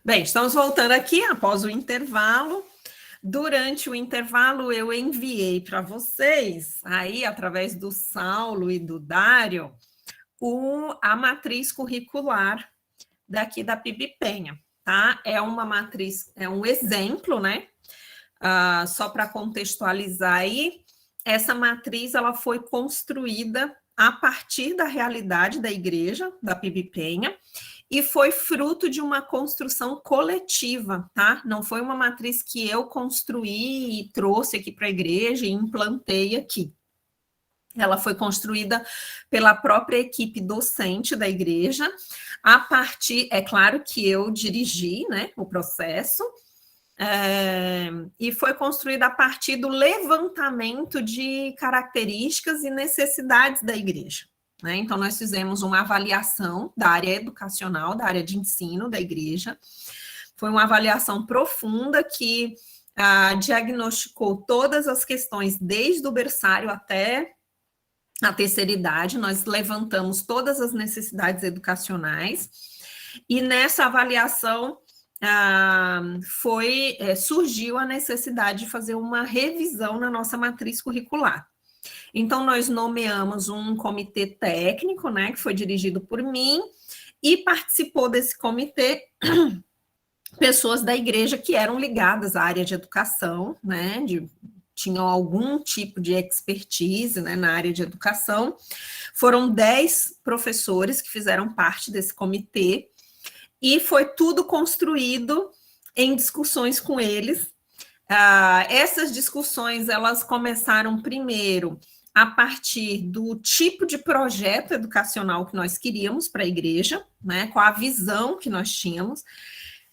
Bem, estamos voltando aqui após o intervalo. Durante o intervalo, eu enviei para vocês, aí, através do Saulo e do Dário, a matriz curricular daqui da PIB-Penha, tá? É uma matriz, é um exemplo, né? Só para contextualizar aí, essa matriz ela foi construída a partir da realidade da igreja, da PIB-Penha, e foi fruto de uma construção coletiva, tá? Não foi uma matriz que eu construí e trouxe aqui para a igreja e implantei aqui. Ela foi construída pela própria equipe docente da igreja, a partir, é claro que eu dirigi, né, o processo, e foi construída a partir do levantamento de características e necessidades da igreja. Né? Então, nós fizemos uma avaliação da área educacional, da área de ensino da igreja. Foi uma avaliação profunda que diagnosticou todas as questões, desde o berçário até a terceira idade. Nós levantamos todas as necessidades educacionais, e nessa avaliação surgiu a necessidade de fazer uma revisão na nossa matriz curricular. Então, nós nomeamos um comitê técnico, né, que foi dirigido por mim, e participou desse comitê pessoas da igreja que eram ligadas à área de educação, né, tinham algum tipo de expertise, né, na área de educação. Foram 10 professores que fizeram parte desse comitê, e foi tudo construído em discussões com eles. Essas discussões, elas começaram primeiro a partir do tipo de projeto educacional que nós queríamos para a igreja, né, com a visão que nós tínhamos.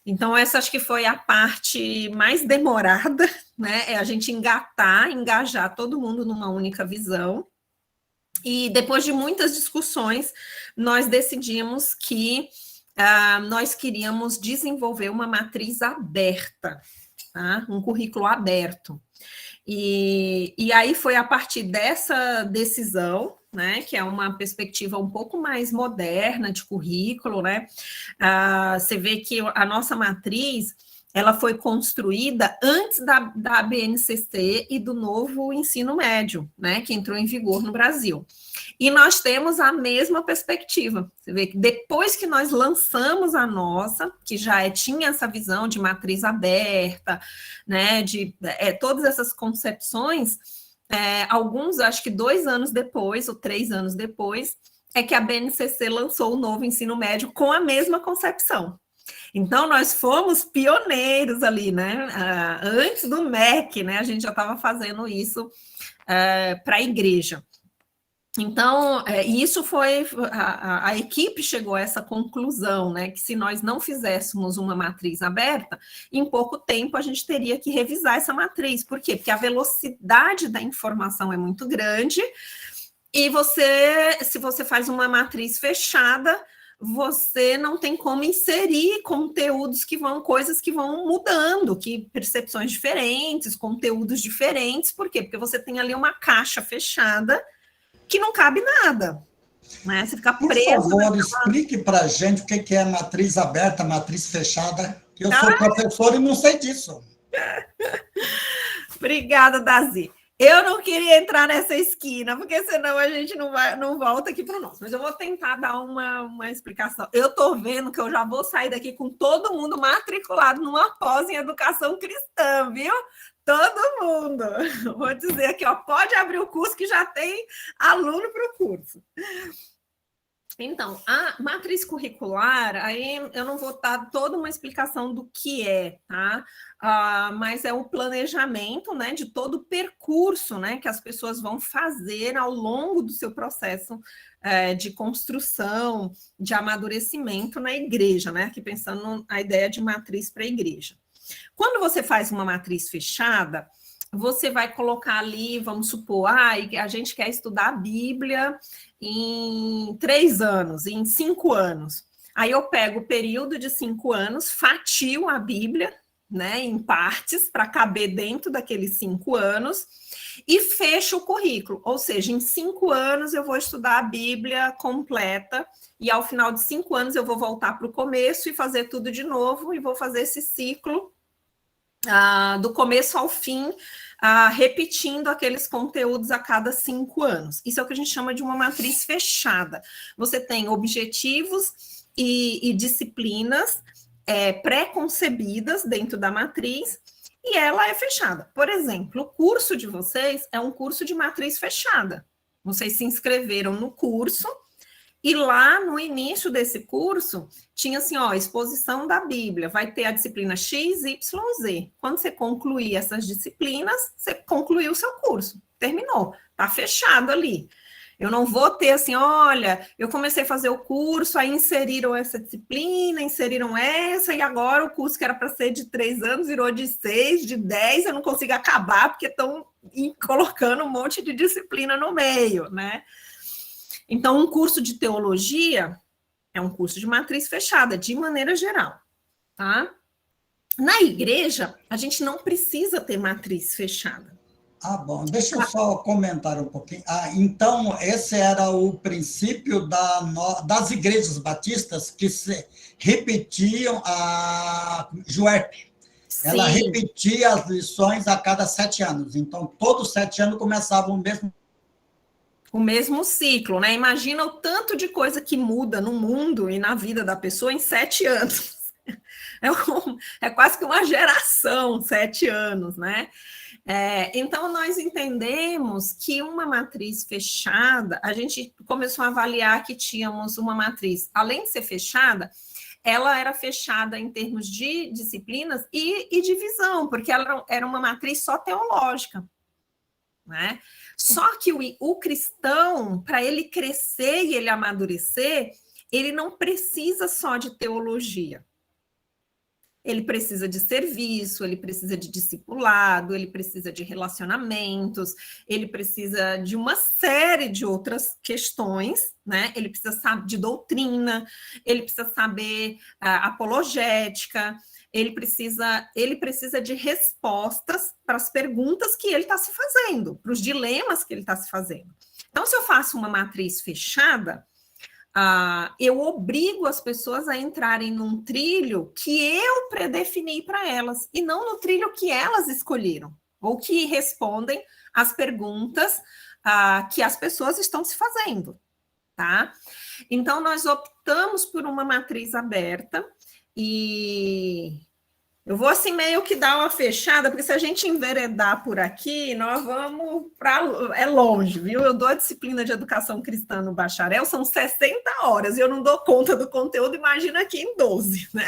Então, essa acho que foi a parte mais demorada, né, é a gente engajar todo mundo numa única visão. E depois de muitas discussões, nós decidimos que nós queríamos desenvolver uma matriz aberta, tá? Um currículo aberto. E aí foi a partir dessa decisão, né, que é uma perspectiva um pouco mais moderna de currículo, né? Você vê que a nossa matriz, ela foi construída antes da BNCC e do novo ensino médio, né, que entrou em vigor no Brasil. E nós temos a mesma perspectiva. Você vê que depois que nós lançamos a nossa, que já tinha essa visão de matriz aberta, né, de todas essas concepções, alguns, acho que 2 anos depois, ou 3 anos depois, é que a BNCC lançou o novo ensino médio com a mesma concepção. Então, nós fomos pioneiros ali, né? Antes do MEC, né? A gente já estava fazendo isso para a igreja. Então, isso foi, a equipe chegou a essa conclusão, né, que se nós não fizéssemos uma matriz aberta, em pouco tempo a gente teria que revisar essa matriz. Por quê? Porque a velocidade da informação é muito grande, e se você faz uma matriz fechada, você não tem como inserir conteúdos coisas que vão mudando, percepções diferentes, conteúdos diferentes. Por quê? Porque você tem ali uma caixa fechada que não cabe nada, né? Você fica preso. Por favor, explique para a gente o que é matriz aberta, matriz fechada. Eu sou professor e não sei disso. Obrigada, Dazi. Eu não queria entrar nessa esquina, porque senão a gente não volta aqui para nós. Mas eu vou tentar dar uma explicação. Eu estou vendo que eu já vou sair daqui com todo mundo matriculado numa pós em educação cristã, viu? Todo mundo. Vou dizer aqui, ó, pode abrir o curso que já tem aluno para o curso. Então, a matriz curricular, aí eu não vou dar toda uma explicação do que é, tá? Mas é o planejamento, né, de todo o percurso, né, que as pessoas vão fazer ao longo do seu processo de construção, de amadurecimento na igreja, né? Aqui pensando a ideia de matriz para a igreja. Quando você faz uma matriz fechada, você vai colocar ali, vamos supor, a gente quer estudar a Bíblia em 3 anos, em 5 anos. Aí eu pego o período de 5 anos, fatio a Bíblia, né, em partes, para caber dentro daqueles 5 anos, e fecho o currículo, ou seja, em 5 anos eu vou estudar a Bíblia completa, e ao final de 5 anos eu vou voltar para o começo e fazer tudo de novo, e vou fazer esse ciclo do começo ao fim, repetindo aqueles conteúdos a cada 5 anos. Isso é o que a gente chama de uma matriz fechada. Você tem objetivos e disciplinas pré-concebidas dentro da matriz, e ela é fechada. Por exemplo, o curso de vocês é um curso de matriz fechada. Vocês se inscreveram no curso, e lá no início desse curso, tinha assim, ó, exposição da Bíblia, vai ter a disciplina X, Y, Z. Quando você concluir essas disciplinas, você concluiu o seu curso, terminou, tá fechado ali. Eu não vou ter assim, olha, eu comecei a fazer o curso, aí inseriram essa disciplina, inseriram essa, e agora o curso que era para ser de 3 anos virou de 6, de 10, eu não consigo acabar, porque estão colocando um monte de disciplina no meio, né? Então, um curso de teologia é um curso de matriz fechada, de maneira geral, tá? Na igreja, a gente não precisa ter matriz fechada. Bom, deixa eu só comentar um pouquinho. Então, esse era o princípio das igrejas batistas que repetiam a JUERP. Ela repetia as lições a cada 7 anos. Então, todos 7 anos começavam o mesmo ciclo, né? Imagina o tanto de coisa que muda no mundo e na vida da pessoa em 7 anos. É quase que uma geração, 7 anos, né? Então, nós entendemos que uma matriz fechada, a gente começou a avaliar que tínhamos uma matriz, além de ser fechada, ela era fechada em termos de disciplinas e de visão, porque ela era uma matriz só teológica, né? Só que o cristão, para ele crescer e ele amadurecer, ele não precisa só de teologia. Ele precisa de serviço, ele precisa de discipulado, ele precisa de relacionamentos, ele precisa de uma série de outras questões, né? Ele precisa saber de doutrina, ele precisa saber apologética, ele precisa de respostas para as perguntas que ele está se fazendo, para os dilemas que ele está se fazendo. Então, se eu faço uma matriz fechada, eu obrigo as pessoas a entrarem num trilho que eu predefini para elas, e não no trilho que elas escolheram, ou que respondem às perguntas que as pessoas estão se fazendo, tá? Então, nós optamos por uma matriz aberta, e eu vou assim meio que dar uma fechada, porque se a gente enveredar por aqui, nós vamos é longe, viu? Eu dou a disciplina de educação cristã no bacharel, são 60 horas, e eu não dou conta do conteúdo, imagina aqui em 12, né?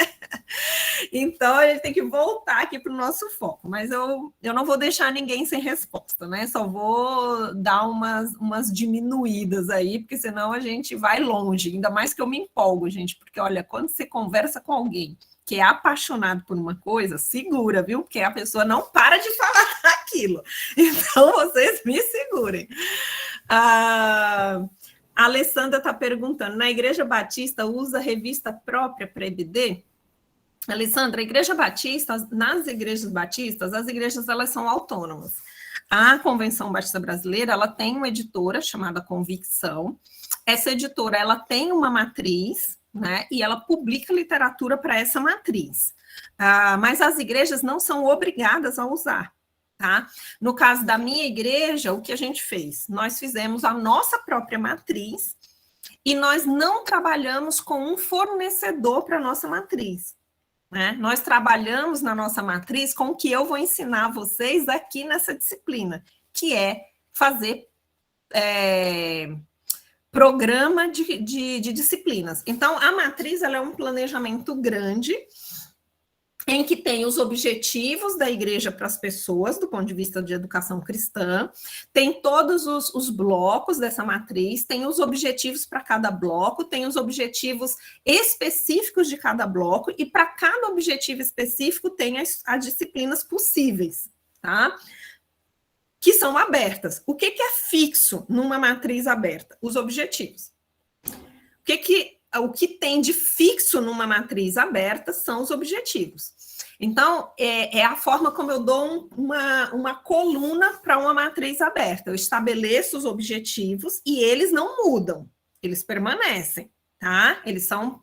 Então, a gente tem que voltar aqui para o nosso foco, mas eu não vou deixar ninguém sem resposta, né? Só vou dar umas diminuídas aí, porque senão a gente vai longe, ainda mais que eu me empolgo, gente, porque, olha, quando você conversa com alguém que é apaixonado por uma coisa, segura, viu? Porque a pessoa não para de falar aquilo. Então, vocês me segurem. A Alessandra está perguntando, na Igreja Batista usa revista própria para EBD? Alessandra, a Igreja Batista, nas igrejas batistas, as igrejas elas são autônomas. A Convenção Batista Brasileira, ela tem uma editora chamada Convicção. Essa editora, ela tem uma matriz, né, e ela publica literatura para essa matriz. Mas as igrejas não são obrigadas a usar, tá? No caso da minha igreja, o que a gente fez? Nós fizemos a nossa própria matriz e nós não trabalhamos com um fornecedor para a nossa matriz, né? Nós trabalhamos na nossa matriz com o que eu vou ensinar vocês aqui nessa disciplina, que é fazer programa de disciplinas. Então, a matriz ela é um planejamento grande, em que tem os objetivos da igreja para as pessoas, do ponto de vista de educação cristã, tem todos os blocos dessa matriz, tem os objetivos para cada bloco, tem os objetivos específicos de cada bloco, e para cada objetivo específico tem as disciplinas possíveis, tá? Que são abertas. O que é fixo numa matriz aberta? Os objetivos. O que tem de fixo numa matriz aberta são os objetivos. Então, é a forma como eu dou uma coluna para uma matriz aberta. Eu estabeleço os objetivos e eles não mudam, eles permanecem, tá? Eles são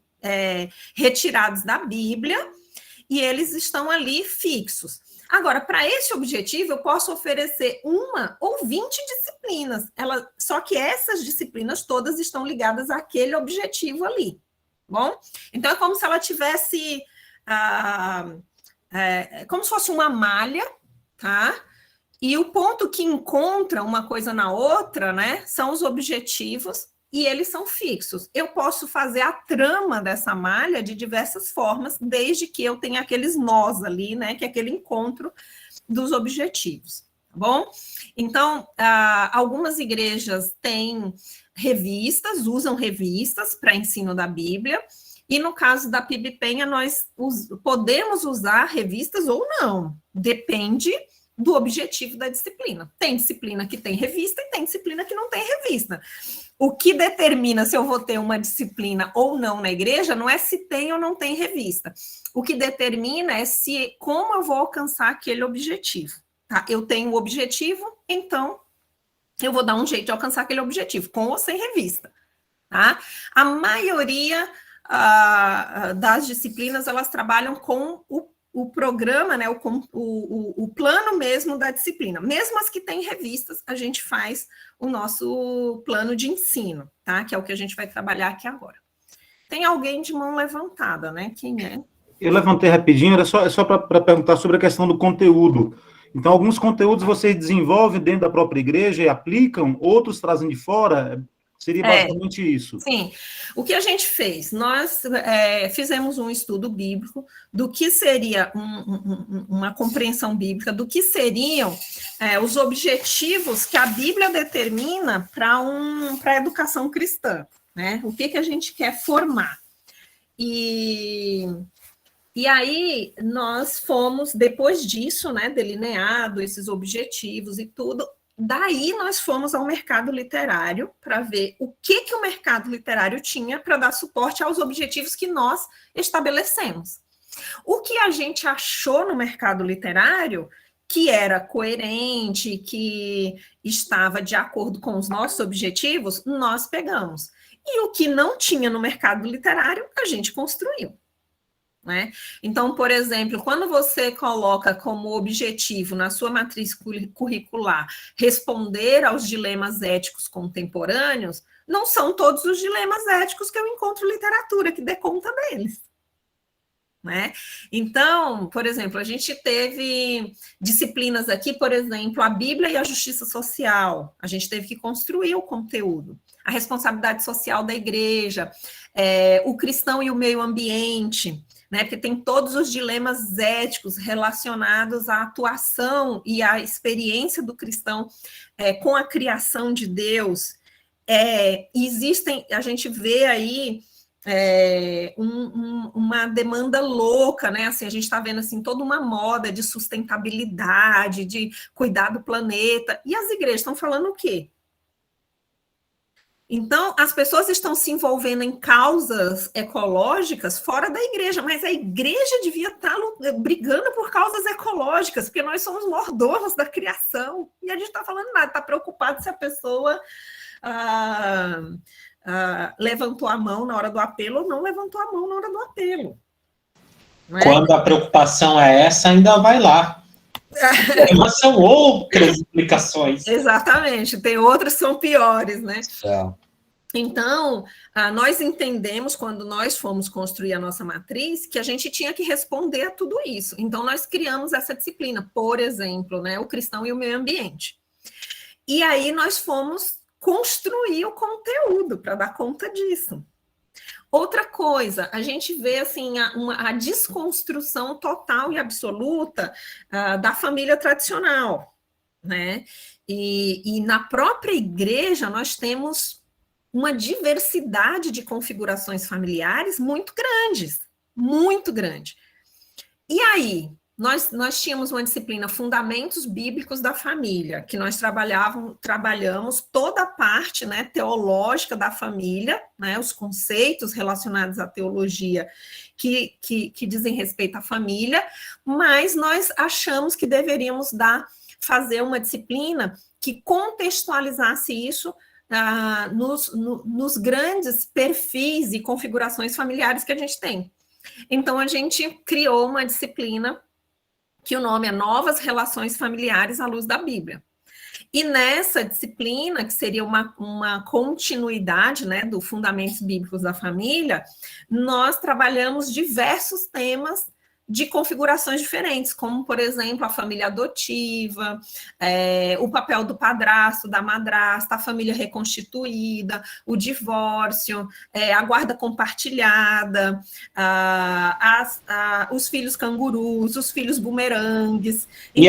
retirados da Bíblia e eles estão ali fixos. Agora, para esse objetivo, eu posso oferecer 1 ou 20 disciplinas. Só que essas disciplinas todas estão ligadas àquele objetivo ali. Bom? Então, é como se ela tivesse... como se fosse uma malha, tá? E o ponto que encontra uma coisa na outra, né, são os objetivos e eles são fixos. Eu posso fazer a trama dessa malha de diversas formas, desde que eu tenha aqueles nós ali, né, que é aquele encontro dos objetivos, tá bom? Então, algumas igrejas têm revistas, usam revistas para ensino da Bíblia, e no caso da PIB-PENHA, nós podemos usar revistas ou não, depende do objetivo da disciplina. Tem disciplina que tem revista e tem disciplina que não tem revista. O que determina se eu vou ter uma disciplina ou não na igreja não é se tem ou não tem revista. O que determina é como eu vou alcançar aquele objetivo. Tá? Eu tenho o objetivo, então eu vou dar um jeito de alcançar aquele objetivo, com ou sem revista. Tá? A maioria das disciplinas, elas trabalham com o programa, né, o plano mesmo da disciplina. Mesmo as que têm revistas, a gente faz o nosso plano de ensino, tá? Que é o que a gente vai trabalhar aqui agora. Tem alguém de mão levantada, né? Quem é? Eu levantei rapidinho, era só para perguntar sobre a questão do conteúdo. Então, alguns conteúdos vocês desenvolvem dentro da própria igreja e aplicam, outros trazem de fora. Seria basicamente isso. Sim. O que a gente fez? Nós fizemos um estudo bíblico do que seria uma compreensão bíblica, do que seriam os objetivos que a Bíblia determina para a educação cristã, né? O que a gente quer formar. E aí, nós fomos, depois disso, né, delineado esses objetivos e tudo, daí nós fomos ao mercado literário para ver o que o mercado literário tinha para dar suporte aos objetivos que nós estabelecemos. O que a gente achou no mercado literário que era coerente, que estava de acordo com os nossos objetivos, nós pegamos. E o que não tinha no mercado literário, a gente construiu. Né? Então, por exemplo, quando você coloca como objetivo na sua matriz curricular responder aos dilemas éticos contemporâneos, não são todos os dilemas éticos que eu encontro literatura que dê conta deles. Né? Então, por exemplo, a gente teve disciplinas aqui, por exemplo, a Bíblia e a Justiça Social, a gente teve que construir o conteúdo, a responsabilidade social da igreja, o cristão e o meio ambiente, né? Porque tem todos os dilemas éticos relacionados à atuação e à experiência do cristão com a criação de Deus. Existem, a gente vê aí uma demanda louca, né? Assim, a gente está vendo assim, toda uma moda de sustentabilidade, de cuidar do planeta, e as igrejas estão falando o quê? Então, as pessoas estão se envolvendo em causas ecológicas fora da igreja, mas a igreja devia estar brigando por causas ecológicas, porque nós somos mordomos da criação, e a gente está falando nada, está preocupado se a pessoa levantou a mão na hora do apelo ou não levantou a mão na hora do apelo. Não é? Quando a preocupação é essa, ainda vai lá. Mas são outras implicações. Exatamente, tem outras que são piores, né? Então, nós entendemos, quando nós fomos construir a nossa matriz, que a gente tinha que responder a tudo isso. Então, nós criamos essa disciplina, por exemplo, né, o cristão e o meio ambiente. E aí, nós fomos construir o conteúdo para dar conta disso. Outra coisa, a gente vê assim, a desconstrução total e absoluta da família tradicional, né? E na própria igreja nós temos uma diversidade de configurações familiares muito grandes, muito grande. E aí, nós tínhamos uma disciplina Fundamentos Bíblicos da Família, que nós trabalhamos toda a parte, né, teológica da família, né, os conceitos relacionados à teologia que dizem respeito à família, mas nós achamos que deveríamos fazer uma disciplina que contextualizasse isso nos grandes perfis e configurações familiares que a gente tem. Então, a gente criou uma disciplina que o nome é Novas Relações Familiares à Luz da Bíblia. E nessa disciplina, que seria uma continuidade, né, do Fundamentos Bíblicos da Família, nós trabalhamos diversos temas de configurações diferentes, como, por exemplo, a família adotiva, o papel do padrasto, da madrasta, a família reconstituída, o divórcio, a guarda compartilhada, os filhos cangurus, os filhos bumerangues. E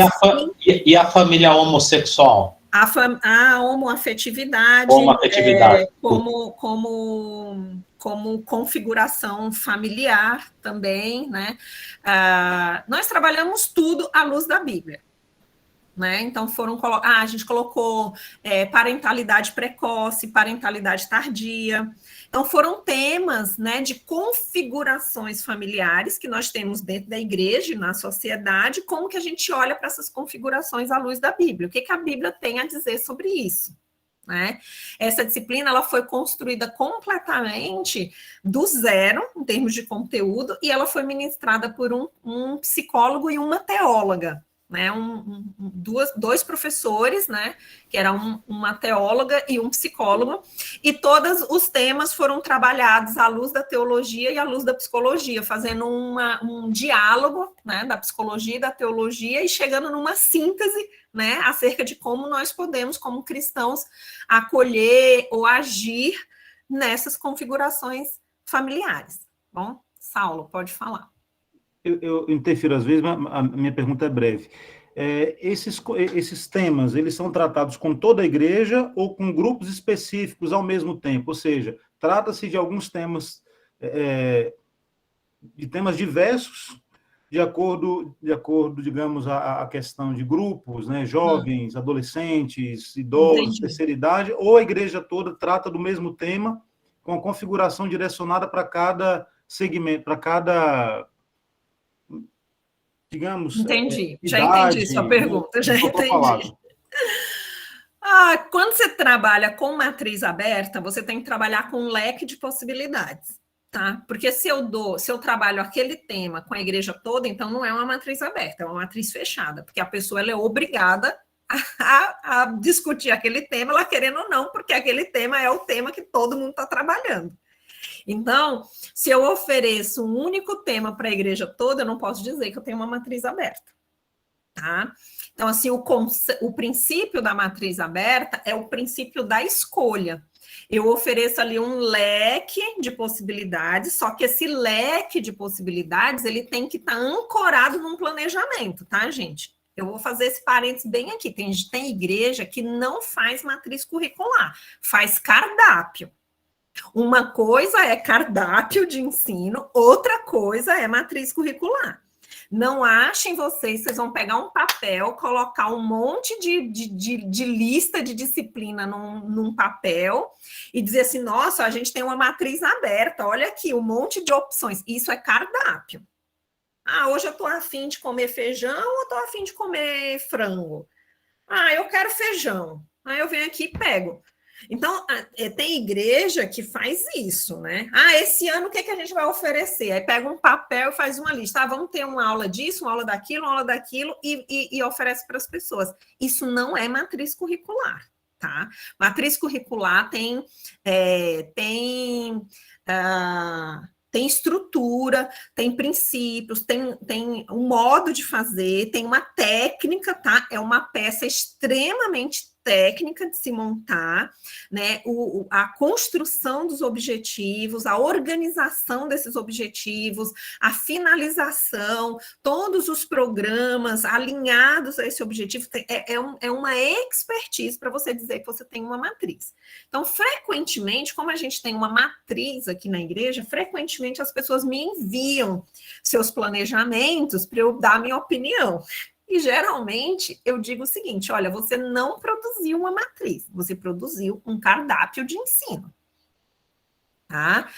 a família homossexual? A homoafetividade, como configuração familiar também, né? Nós trabalhamos tudo à luz da Bíblia, né? Então a gente colocou parentalidade precoce, parentalidade tardia. Então foram temas, né, de configurações familiares que nós temos dentro da igreja e na sociedade, como que a gente olha para essas configurações à luz da Bíblia? O que a Bíblia tem a dizer sobre isso? Né? Essa disciplina ela foi construída completamente do zero, em termos de conteúdo, e ela foi ministrada por um psicólogo e uma teóloga, né? Dois professores, né? Que era uma teóloga e um psicólogo, e todos os temas foram trabalhados à luz da teologia e à luz da psicologia, fazendo um diálogo, né, da psicologia e da teologia, e chegando numa síntese, né, acerca de como nós podemos, como cristãos, acolher ou agir nessas configurações familiares. Bom, Saulo, pode falar. Eu interfiro às vezes, mas a minha pergunta é breve. Esses temas, eles são tratados com toda a igreja ou com grupos específicos ao mesmo tempo? Ou seja, trata-se de alguns temas, de temas diversos, de acordo, digamos, a questão de grupos, né, jovens, adolescentes, idosos, entendi, terceira idade, ou a igreja toda trata do mesmo tema, com a configuração direcionada para cada segmento, para cada, digamos... Entendi, já entendi sua pergunta, já entendi. Quando você trabalha com matriz aberta, você tem que trabalhar com um leque de possibilidades. Tá? Porque se eu trabalho aquele tema com a igreja toda, então não é uma matriz aberta, é uma matriz fechada, porque a pessoa ela é obrigada a discutir aquele tema, ela querendo ou não, porque aquele tema é o tema que todo mundo está trabalhando. Então, se eu ofereço um único tema para a igreja toda, eu não posso dizer que eu tenho uma matriz aberta. Tá? Então, assim, o princípio da matriz aberta é o princípio da escolha. Eu ofereço ali um leque de possibilidades, só que esse leque de possibilidades, ele tem que estar ancorado num planejamento, tá, gente? Eu vou fazer esse parênteses bem aqui. Tem igreja que não faz matriz curricular, faz cardápio. Uma coisa é cardápio de ensino, outra coisa é matriz curricular. Não achem vocês vão pegar um papel, colocar um monte de lista de disciplina num papel e dizer assim, nossa, a gente tem uma matriz aberta, olha aqui, um monte de opções. Isso é cardápio. Hoje eu estou afim de comer feijão ou estou afim de comer frango? Eu quero feijão. Aí eu venho aqui e pego. Então, tem igreja que faz isso, né? Esse ano o que a gente vai oferecer? Aí pega um papel e faz uma lista. Vamos ter uma aula disso, uma aula daquilo e oferece para as pessoas. Isso não é matriz curricular, tá? Matriz curricular tem estrutura, tem princípios, tem um modo de fazer, tem uma técnica, tá? É uma peça extremamente técnica de se montar, né, a construção dos objetivos, a organização desses objetivos, a finalização, todos os programas alinhados a esse objetivo, é uma expertise para você dizer que você tem uma matriz. Então, frequentemente, como a gente tem uma matriz aqui na igreja, frequentemente as pessoas me enviam seus planejamentos para eu dar minha opinião. E, geralmente, eu digo o seguinte, olha, você não produziu uma matriz, você produziu um cardápio de ensino. Tá?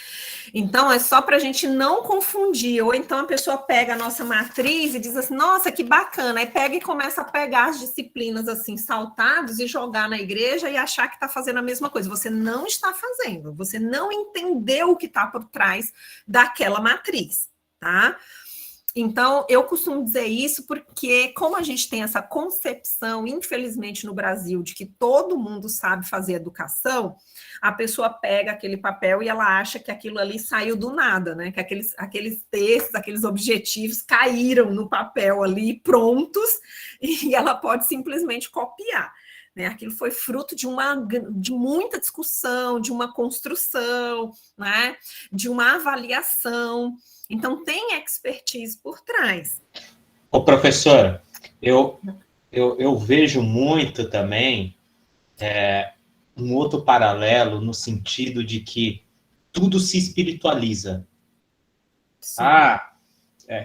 Então, é só para a gente não confundir, ou então a pessoa pega a nossa matriz e diz assim, nossa, que bacana, aí pega e começa a pegar as disciplinas assim, saltados e jogar na igreja e achar que está fazendo a mesma coisa. Você não está fazendo, você não entendeu o que está por trás daquela matriz, tá? Então, eu costumo dizer isso porque, como a gente tem essa concepção, infelizmente, no Brasil, de que todo mundo sabe fazer educação, a pessoa pega aquele papel e ela acha que aquilo ali saiu do nada, né? Que aqueles textos, aqueles objetivos caíram no papel ali, prontos, e ela pode simplesmente copiar. Né? Aquilo foi fruto de muita discussão, de uma construção, né? De uma avaliação. Então, tem expertise por trás. Ô, professora, eu vejo muito também um outro paralelo no sentido de que tudo se espiritualiza. Sim.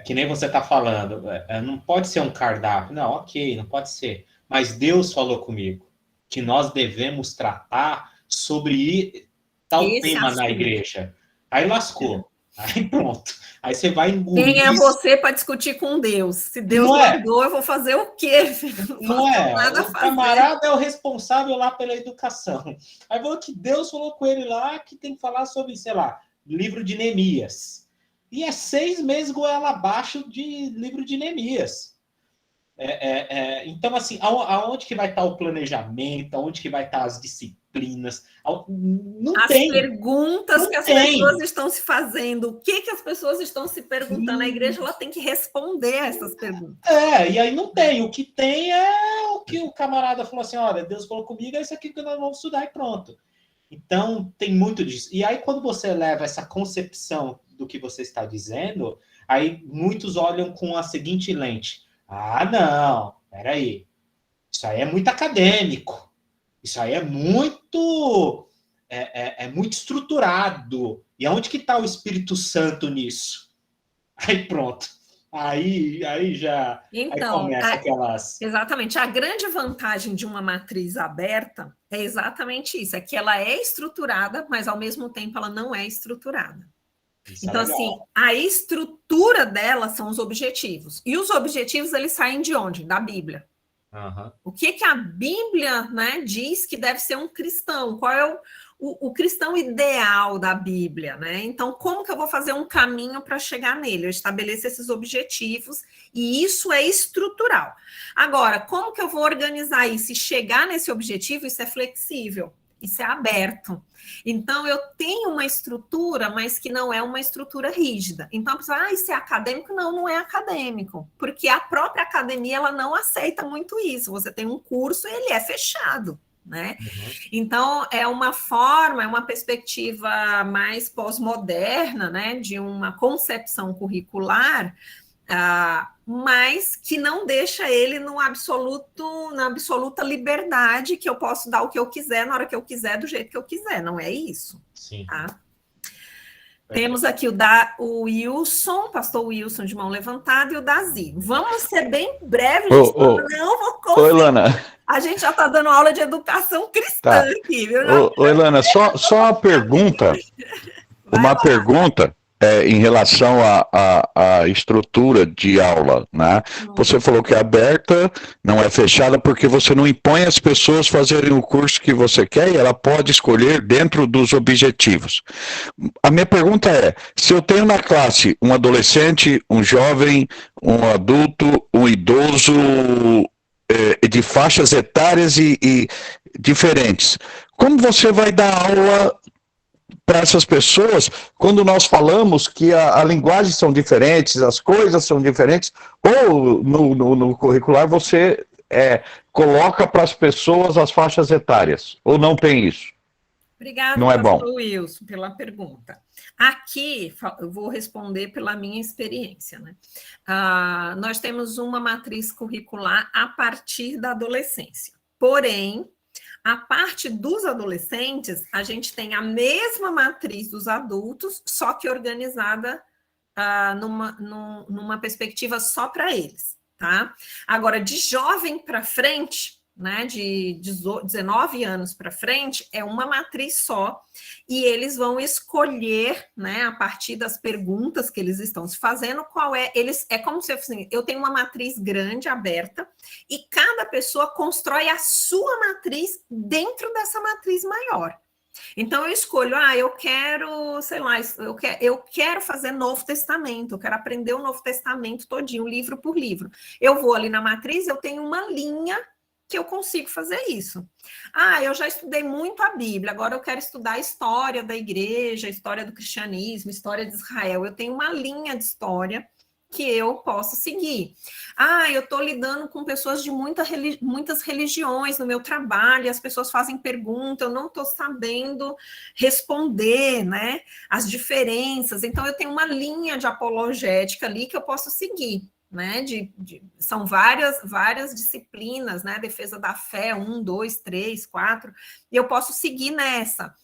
Que nem você está falando, não pode ser um cardápio. Não, ok, não pode ser. Mas Deus falou comigo que nós devemos tratar sobre tal tema assunto na igreja. Aí lascou. Aí pronto. Aí você vai engolir. Quem é você para discutir com Deus? Se Deus mandou, eu vou fazer o quê? Não é. O camarada é o responsável lá pela educação. Aí falou que Deus falou com ele lá que tem que falar sobre, sei lá, livro de Neemias. E 6 meses goela abaixo de livro de Neemias. Então, assim, aonde que vai estar o planejamento? Aonde que vai estar as disciplinas? Não tem. As perguntas que as pessoas estão se fazendo, o que as pessoas estão se perguntando, a igreja ela tem que responder a essas perguntas. E aí não tem. O que tem é o que o camarada falou assim, olha, Deus falou comigo, é isso aqui que nós vamos estudar e pronto. Então, tem muito disso. E aí, quando você leva essa concepção do que você está dizendo, aí muitos olham com a seguinte lente. Não, peraí. Isso aí é muito acadêmico. Isso aí é muito muito estruturado. E aonde que está o Espírito Santo nisso? Aí pronto. Aí já então, aí começa aquelas... Exatamente. A grande vantagem de uma matriz aberta é exatamente isso. É que ela é estruturada, mas ao mesmo tempo ela não é estruturada. Isso então, assim, a estrutura dela são os objetivos. E os objetivos, eles saem de onde? Da Bíblia. Uhum. O que a Bíblia, né, diz que deve ser um cristão? Qual é o cristão ideal da Bíblia, né? Então, como que eu vou fazer um caminho para chegar nele? Eu estabeleço esses objetivos e isso é estrutural. Agora, como que eu vou organizar isso e chegar nesse objetivo? Isso é flexível. Isso é aberto. Então, eu tenho uma estrutura, mas que não é uma estrutura rígida. Então, a pessoa, isso é acadêmico? Não, não é acadêmico. Porque a própria academia, ela não aceita muito isso. Você tem um curso e ele é fechado, né? Uhum. Então, é uma forma, é uma perspectiva mais pós-moderna, né? De uma concepção curricular, mas que não deixa ele na absoluta liberdade, que eu posso dar o que eu quiser, na hora que eu quiser, do jeito que eu quiser. Não é isso. Sim. Tá? Temos aqui o Wilson, pastor Wilson de mão levantada, e o Dazi. Vamos ser bem breves, não vou conseguir. Oi, Lana. A gente já está dando aula de educação cristã aqui, viu? Oi, Lana, só uma pergunta. Pergunta. Em relação à estrutura de aula, né? Você falou que é aberta, não é fechada, porque você não impõe as pessoas fazerem o curso que você quer e ela pode escolher dentro dos objetivos. A minha pergunta é, se eu tenho na classe um adolescente, um jovem, um adulto, um idoso, de faixas etárias e diferentes, como você vai dar aula para essas pessoas, quando nós falamos que a linguagem são diferentes, as coisas são diferentes, ou no curricular você coloca para as pessoas as faixas etárias? Ou não tem isso? Obrigada, não é bom. Wilson, pela pergunta. Aqui, eu vou responder pela minha experiência, né? Nós temos uma matriz curricular a partir da adolescência. Porém, a parte dos adolescentes, a gente tem a mesma matriz dos adultos, só que organizada numa perspectiva só para eles, tá? Agora, de jovem para frente, né, de 19 anos para frente, é uma matriz só, e eles vão escolher, né, a partir das perguntas que eles estão se fazendo, é como se assim, eu tenho uma matriz grande, aberta, e cada pessoa constrói a sua matriz dentro dessa matriz maior. Então, eu escolho, eu quero, sei lá, eu quero fazer Novo Testamento, eu quero aprender o Novo Testamento todinho, livro por livro. Eu vou ali na matriz, eu tenho uma linha que eu consigo fazer isso. Eu já estudei muito a Bíblia, agora eu quero estudar a história da igreja, a história do cristianismo, a história de Israel. Eu tenho uma linha de história que eu posso seguir. Eu estou lidando com pessoas de muitas religiões no meu trabalho, e as pessoas fazem perguntas, eu não estou sabendo responder, né, as diferenças. Então, eu tenho uma linha de apologética ali que eu posso seguir. Né, são várias disciplinas, né, defesa da fé, 1, 2, 3, 4, e eu posso seguir nessa.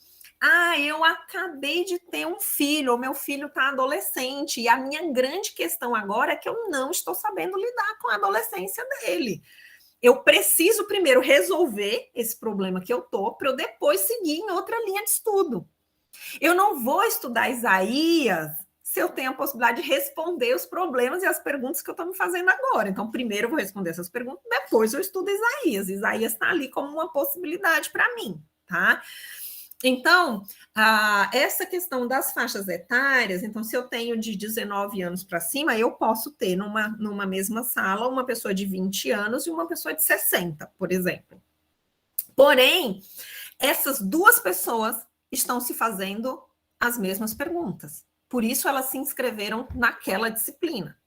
Eu acabei de ter um filho, o meu filho está adolescente, e a minha grande questão agora é que eu não estou sabendo lidar com a adolescência dele. Eu preciso primeiro resolver esse problema que eu estou, para eu depois seguir em outra linha de estudo. Eu não vou estudar Isaías se eu tenho a possibilidade de responder os problemas e as perguntas que eu estou me fazendo agora. Então, primeiro eu vou responder essas perguntas, depois eu estudo Isaías. Isaías está ali como uma possibilidade para mim, tá? Então, essa questão das faixas etárias, então, se eu tenho de 19 anos para cima, eu posso ter numa mesma sala uma pessoa de 20 anos e uma pessoa de 60, por exemplo. Porém, essas duas pessoas estão se fazendo as mesmas perguntas. Por isso, elas se inscreveram naquela disciplina.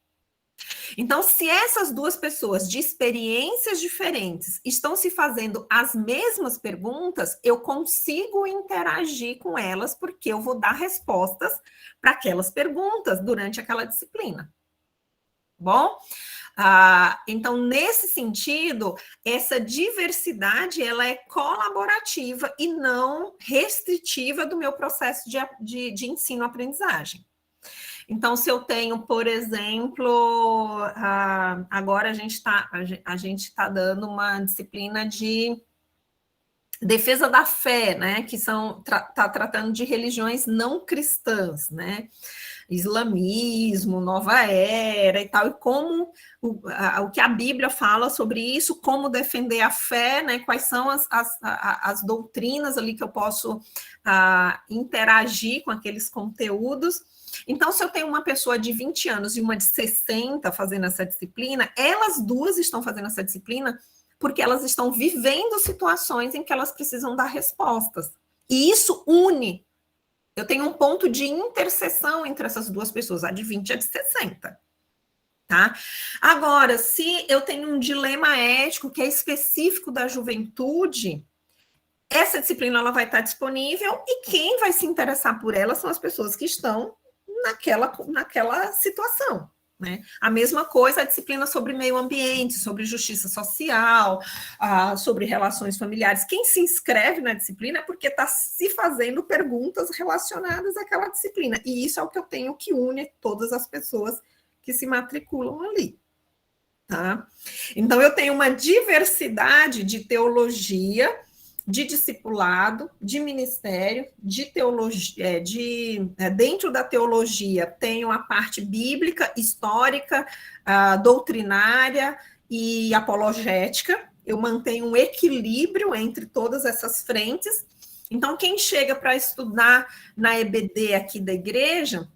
Então, se essas duas pessoas de experiências diferentes estão se fazendo as mesmas perguntas, eu consigo interagir com elas, porque eu vou dar respostas para aquelas perguntas durante aquela disciplina. Bom? Então, nesse sentido, essa diversidade ela é colaborativa e não restritiva do meu processo de ensino-aprendizagem. Então, se eu tenho, por exemplo, agora a gente está dando uma disciplina de defesa da fé, né? Que está tratando de religiões não cristãs, né? Islamismo, nova era e tal, e como o que a Bíblia fala sobre isso, como defender a fé, né? Quais são as doutrinas ali que eu posso interagir com aqueles conteúdos. Então, se eu tenho uma pessoa de 20 anos e uma de 60 fazendo essa disciplina, elas duas estão fazendo essa disciplina porque elas estão vivendo situações em que elas precisam dar respostas. E isso une. Eu tenho um ponto de interseção entre essas duas pessoas, a de 20 e a de 60. Tá? Agora, se eu tenho um dilema ético que é específico da juventude, essa disciplina ela vai estar disponível e quem vai se interessar por ela são as pessoas que estão naquela situação. Né? A mesma coisa a disciplina sobre meio ambiente, sobre justiça social, sobre relações familiares. Quem se inscreve na disciplina é porque está se fazendo perguntas relacionadas àquela disciplina. E isso é o que eu tenho que une todas as pessoas que se matriculam ali. Tá? Então, eu tenho uma diversidade de teologia, de discipulado, de ministério, de teologia, dentro da teologia tenho a parte bíblica, histórica, doutrinária e apologética. Eu mantenho um equilíbrio entre todas essas frentes. Então, quem chega para estudar na EBD aqui da igreja,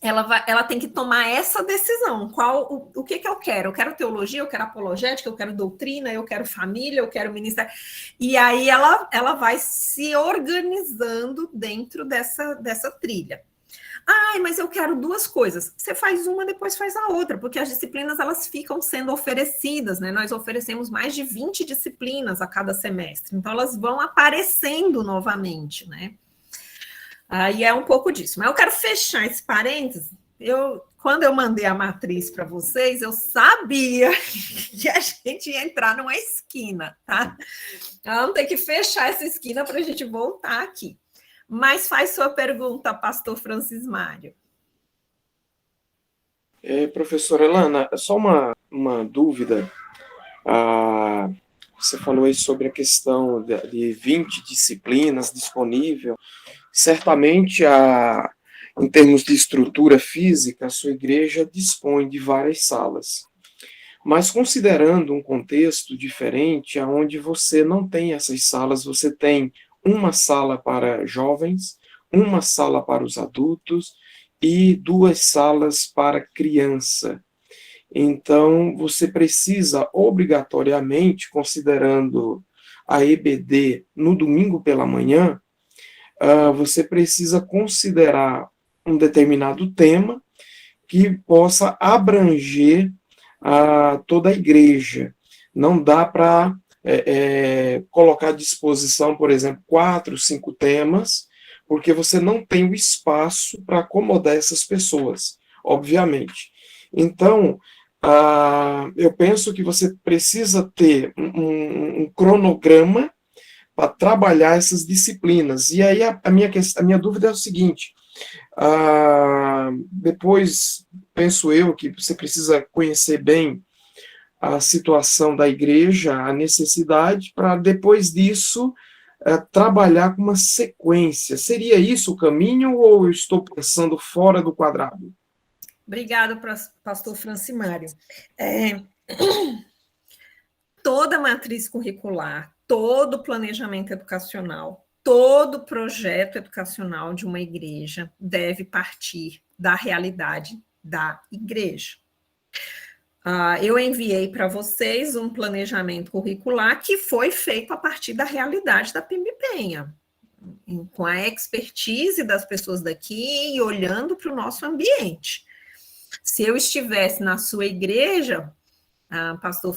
ela tem que tomar essa decisão. O que eu quero? Eu quero teologia, eu quero apologética, eu quero doutrina, eu quero família, eu quero ministério. E aí ela vai se organizando dentro dessa trilha. Ai, mas eu quero 2 coisas. Você faz uma, depois faz a outra, porque as disciplinas, elas ficam sendo oferecidas, né? Nós oferecemos mais de 20 disciplinas a cada semestre, então elas vão aparecendo novamente, né? Aí é um pouco disso. Mas eu quero fechar esse parênteses. Quando eu mandei a matriz para vocês, eu sabia que a gente ia entrar numa esquina, tá? Vamos ter que fechar essa esquina para a gente voltar aqui. Mas faz sua pergunta, pastor Francis Mário. Professora Elana, só uma dúvida. Você falou aí sobre a questão de 20 disciplinas disponível. Certamente, em termos de estrutura física, a sua igreja dispõe de várias salas. Mas considerando um contexto diferente, onde você não tem essas salas, você tem uma sala para jovens, uma sala para os adultos e 2 salas para criança. Então, você precisa, obrigatoriamente, considerando a EBD no domingo pela manhã, você precisa considerar um determinado tema que possa abranger toda a igreja. Não dá para colocar à disposição, por exemplo, 4, 5 temas, porque você não tem o espaço para acomodar essas pessoas, obviamente. Então, eu penso que você precisa ter um cronograma para trabalhar essas disciplinas. E aí a minha dúvida é o seguinte, depois, penso eu, que você precisa conhecer bem a situação da igreja, a necessidade, para depois disso trabalhar com uma sequência. Seria isso o caminho ou eu estou pensando fora do quadrado? Obrigada, pastor Francimário. Toda matriz curricular, todo planejamento educacional, todo projeto educacional de uma igreja deve partir da realidade da igreja. Eu enviei para vocês um planejamento curricular que foi feito a partir da realidade da PIMB-Penha, com a expertise das pessoas daqui e olhando para o nosso ambiente. Se eu estivesse na sua igreja, pastor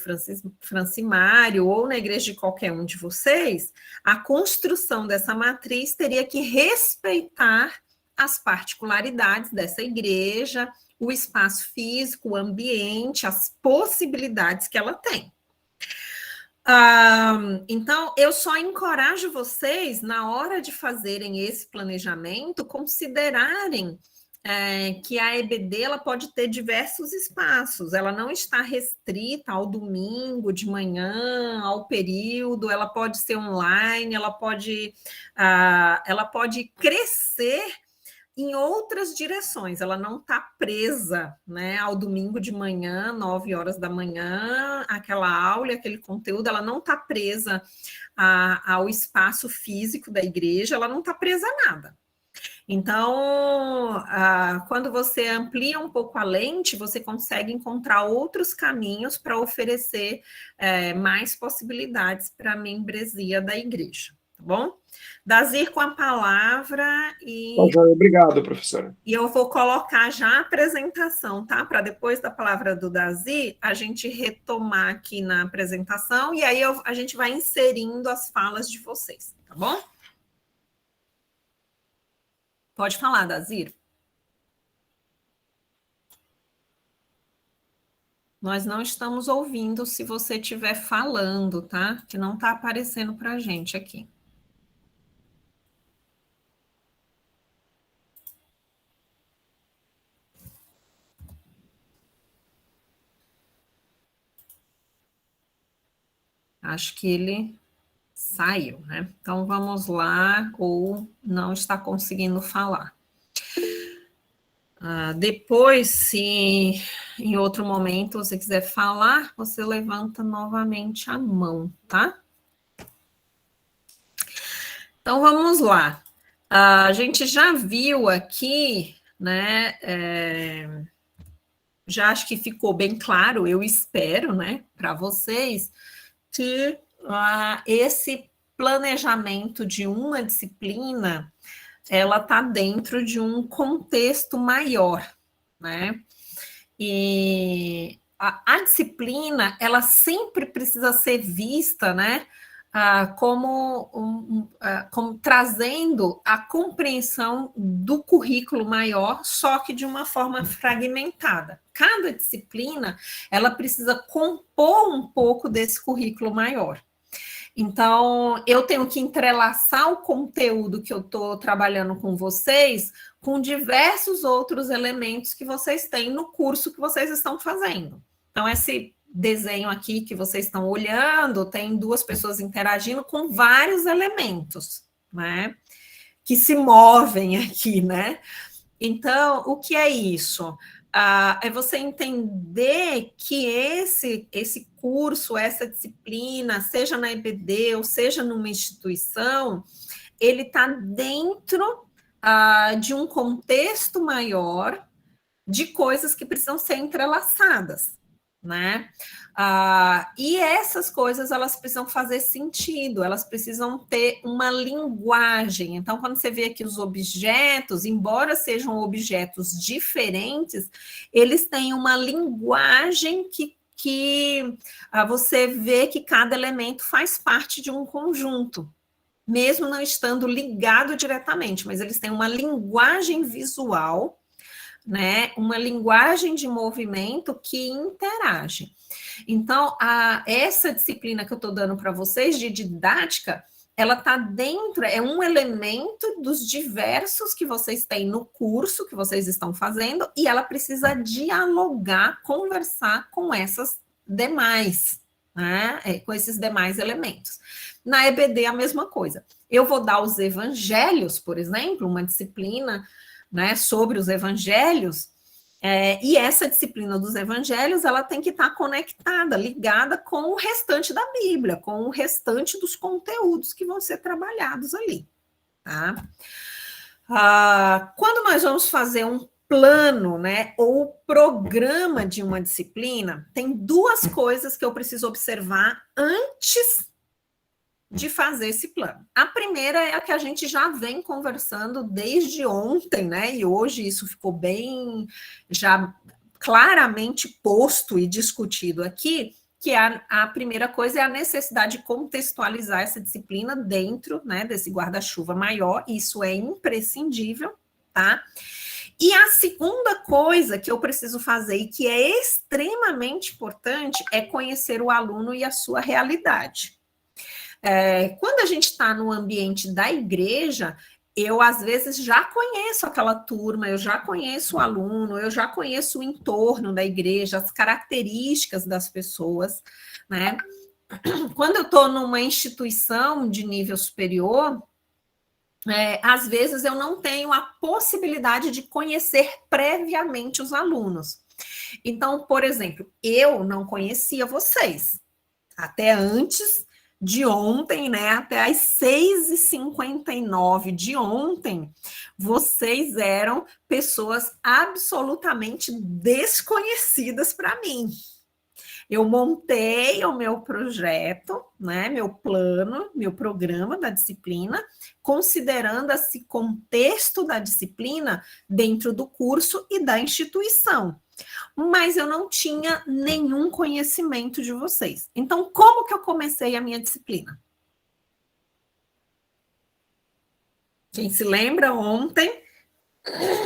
Francimário, ou na igreja de qualquer um de vocês, a construção dessa matriz teria que respeitar as particularidades dessa igreja, o espaço físico, o ambiente, as possibilidades que ela tem. Então, eu só encorajo vocês, na hora de fazerem esse planejamento, considerarem que a EBD ela pode ter diversos espaços, ela não está restrita ao domingo de manhã, ao período, ela pode ser online, ela pode crescer em outras direções, ela não está presa, né, ao domingo de manhã, 9 horas da manhã, aquela aula, aquele conteúdo, ela não está presa ao espaço físico da igreja, ela não está presa a nada. Então, quando você amplia um pouco a lente, você consegue encontrar outros caminhos para oferecer mais possibilidades para a membresia da igreja, tá bom? Dazir com a palavra e... Obrigado, professora. E eu vou colocar já a apresentação, tá? Para depois da palavra do Dazir, a gente retomar aqui na apresentação e aí a gente vai inserindo as falas de vocês, tá bom? Pode falar, Dazir. Nós não estamos ouvindo se você estiver falando, tá? Que não está aparecendo para a gente aqui. Acho que ele saiu, né? Então, vamos lá, ou não está conseguindo falar. Depois, se em outro momento você quiser falar, você levanta novamente a mão, tá? Então, vamos lá. A gente já viu aqui, né? Já acho que ficou bem claro, eu espero, né, para vocês, que esse planejamento de uma disciplina ela está dentro de um contexto maior, né? E a disciplina, ela sempre precisa ser vista, né, como trazendo a compreensão do currículo maior, só que de uma forma fragmentada. Cada disciplina, ela precisa compor um pouco desse currículo maior. Então, eu tenho que entrelaçar o conteúdo que eu estou trabalhando com vocês com diversos outros elementos que vocês têm no curso que vocês estão fazendo. Então, esse desenho aqui que vocês estão olhando, tem 2 pessoas interagindo com vários elementos, né? Que se movem aqui, né? Então, o que é isso? É você entender que esse curso, essa disciplina, seja na EBD ou seja numa instituição, ele está dentro de um contexto maior de coisas que precisam ser entrelaçadas, né? E essas coisas, elas precisam fazer sentido, elas precisam ter uma linguagem. Então, quando você vê aqui os objetos, embora sejam objetos diferentes, eles têm uma linguagem que você vê que cada elemento faz parte de um conjunto, mesmo não estando ligado diretamente, mas eles têm uma linguagem visual, né, uma linguagem de movimento que interage. Então, essa disciplina que eu estou dando para vocês, de didática, ela está dentro, é um elemento dos diversos que vocês têm no curso que vocês estão fazendo, e ela precisa dialogar, conversar com essas demais, né, com esses demais elementos. Na EBD, a mesma coisa. Eu vou dar os evangelhos, por exemplo, uma disciplina, né, sobre os evangelhos, e essa disciplina dos evangelhos, ela tem que estar conectada, ligada com o restante da Bíblia, com o restante dos conteúdos que vão ser trabalhados ali, tá? Quando nós vamos fazer um plano, né, ou programa de uma disciplina, tem 2 coisas que eu preciso observar antes de fazer esse plano. A primeira é a que a gente já vem conversando desde ontem, né? E hoje isso ficou bem já claramente posto e discutido aqui, que a primeira coisa é a necessidade de contextualizar essa disciplina dentro, né, desse guarda-chuva maior. Isso é imprescindível, tá? E a segunda coisa que eu preciso fazer e que é extremamente importante é conhecer o aluno e a sua realidade. Quando a gente está no ambiente da igreja, eu, às vezes, já conheço aquela turma, eu já conheço o aluno, eu já conheço o entorno da igreja, as características das pessoas, né? Quando eu estou numa instituição de nível superior, às vezes eu não tenho a possibilidade de conhecer previamente os alunos. Então, por exemplo, eu não conhecia vocês, até antes de ontem, né, até às 6h59 de ontem, vocês eram pessoas absolutamente desconhecidas para mim. Eu montei o meu projeto, né, meu plano, meu programa da disciplina, considerando esse contexto da disciplina dentro do curso e da instituição. Mas eu não tinha nenhum conhecimento de vocês. Então, como que eu comecei a minha disciplina? Quem se lembra ontem?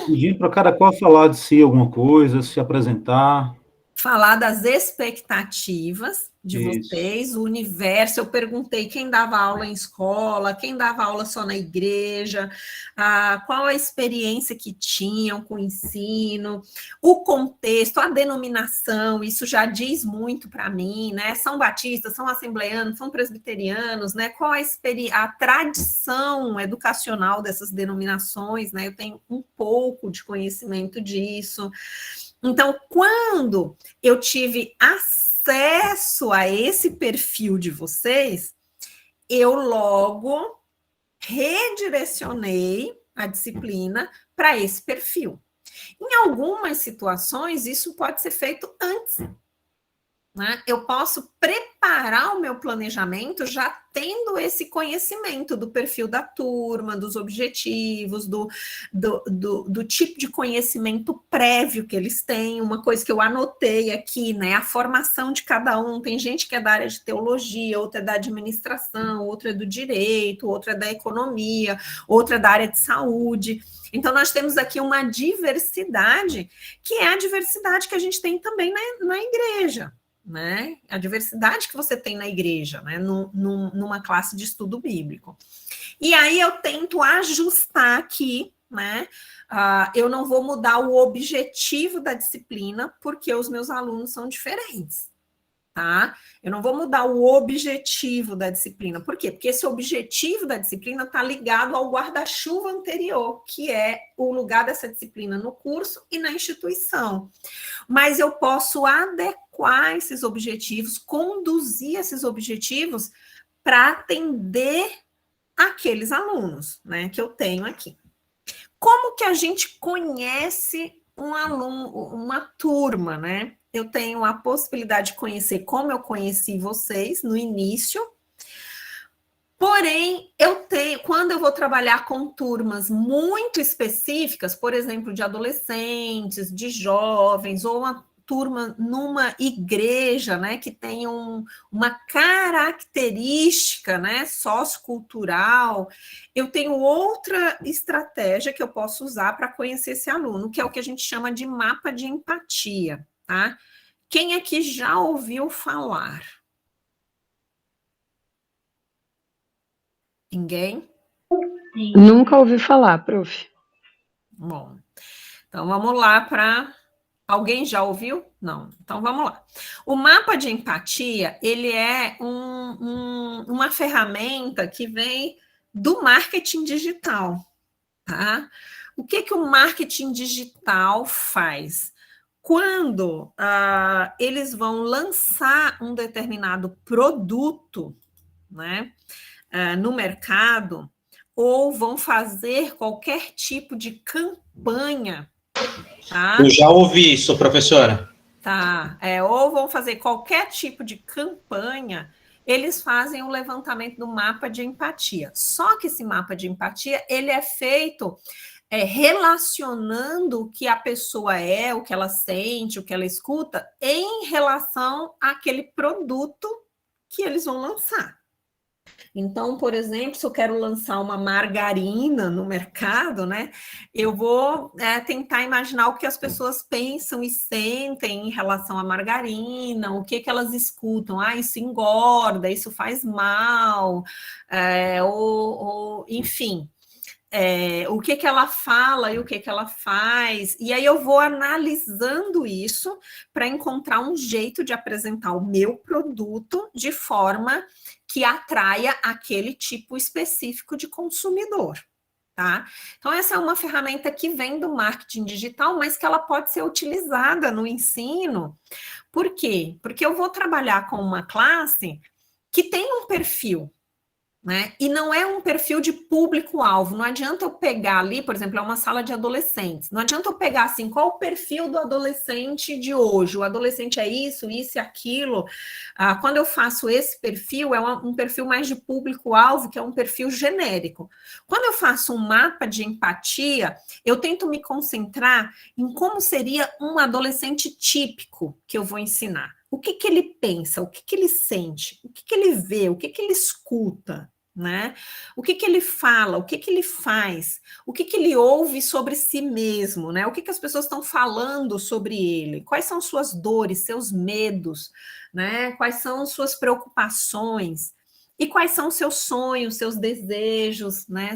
Pedindo para cada qual falar de si alguma coisa, se apresentar. Falar das expectativas de Isso. vocês, o universo. Eu perguntei quem dava aula em escola, quem dava aula só na igreja, qual a experiência que tinham com o ensino, o contexto, a denominação, isso já diz muito para mim, né? São batistas, são assembleanos, são presbiterianos, né? Qual a tradição educacional dessas denominações, né? Eu tenho um pouco de conhecimento disso. Então, quando eu tive acesso a esse perfil de vocês, eu logo redirecionei a disciplina para esse perfil. Em algumas situações, isso pode ser feito antes. né? Eu posso preparar o meu planejamento já tendo esse conhecimento do perfil da turma, dos objetivos, do tipo de conhecimento prévio que eles têm. Uma coisa que eu anotei aqui, né? A formação de cada um. Tem gente que é da área de teologia, outra é da administração, outra é do direito, outra é da economia, outra é da área de saúde. Então, nós temos aqui uma diversidade, que é a diversidade que a gente tem também na igreja, né? A diversidade que você tem na igreja, né? Numa classe de estudo bíblico. E aí eu tento ajustar aqui, né? Eu não vou mudar o objetivo da disciplina, porque os meus alunos são diferentes, tá? Eu não vou mudar o objetivo da disciplina. Por quê? Porque esse objetivo da disciplina está ligado ao guarda-chuva anterior, que é o lugar dessa disciplina no curso e na instituição. Mas eu posso adequar esses objetivos, conduzir esses objetivos para atender aqueles alunos, né, que eu tenho aqui. Como que a gente conhece um aluno, uma turma, né? Eu tenho a possibilidade de conhecer como eu conheci vocês no início, porém, quando eu vou trabalhar com turmas muito específicas, por exemplo, de adolescentes, de jovens, ou uma turma numa igreja, né, que tem uma característica, né, sociocultural, eu tenho outra estratégia que eu posso usar para conhecer esse aluno, que é o que a gente chama de mapa de empatia, tá? Quem aqui já ouviu falar? Ninguém? Nunca ouvi falar, prof. Bom, então vamos lá para... Alguém já ouviu? Não. Então vamos lá. O mapa de empatia, ele é uma ferramenta que vem do marketing digital, tá? O que o marketing digital faz? Quando eles vão lançar um determinado produto, né, no mercado, ou vão fazer qualquer tipo de campanha, tá? Eu já ouvi isso, professora. Tá, ou vão fazer qualquer tipo de campanha, eles fazem o levantamento do mapa de empatia. Só que esse mapa de empatia, ele é feito relacionando o que a pessoa é, o que ela sente, o que ela escuta, em relação àquele produto que eles vão lançar. Então, por exemplo, se eu quero lançar uma margarina no mercado, né, eu vou tentar imaginar o que as pessoas pensam e sentem em relação à margarina, o que elas escutam. Isso engorda, isso faz mal, enfim. O que ela fala e o que ela faz, e aí eu vou analisando isso para encontrar um jeito de apresentar o meu produto de forma que atraia aquele tipo específico de consumidor, tá? Então, essa é uma ferramenta que vem do marketing digital, mas que ela pode ser utilizada no ensino. Por quê? Porque eu vou trabalhar com uma classe que tem um perfil, né? E não é um perfil de público-alvo. Não adianta eu pegar ali, por exemplo, é uma sala de adolescentes. Não adianta eu pegar assim, qual o perfil do adolescente de hoje? O adolescente é isso e aquilo. Quando eu faço esse perfil, é um perfil mais de público-alvo, que é um perfil genérico. Quando eu faço um mapa de empatia, eu tento me concentrar em como seria um adolescente típico que eu vou ensinar. O que ele pensa, o que ele sente, o que ele vê, o que ele escuta, né? O que ele fala, o que ele faz, o que ele ouve sobre si mesmo, né? O que as pessoas estão falando sobre ele, quais são suas dores, seus medos, né? Quais são suas preocupações e quais são seus sonhos, seus desejos, né?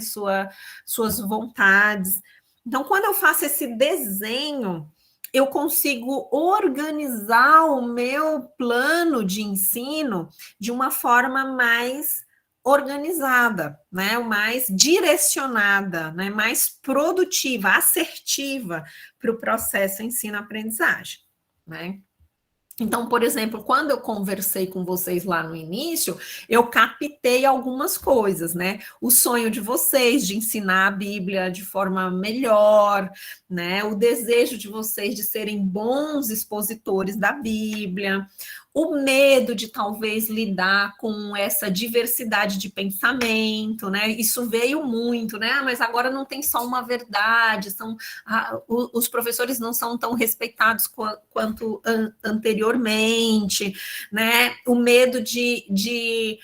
Suas vontades. Então, quando eu faço esse desenho, eu consigo organizar o meu plano de ensino de uma forma mais organizada, né, mais direcionada, né, mais produtiva, assertiva para o processo ensino-aprendizagem, né? Então, por exemplo, quando eu conversei com vocês lá no início, eu captei algumas coisas, né? O sonho de vocês de ensinar a Bíblia de forma melhor, né? O desejo de vocês de serem bons expositores da Bíblia, o medo de talvez lidar com essa diversidade de pensamento, né? Isso veio muito, né? Mas agora não tem só uma verdade, os professores não são tão respeitados quanto anteriormente, né? O medo de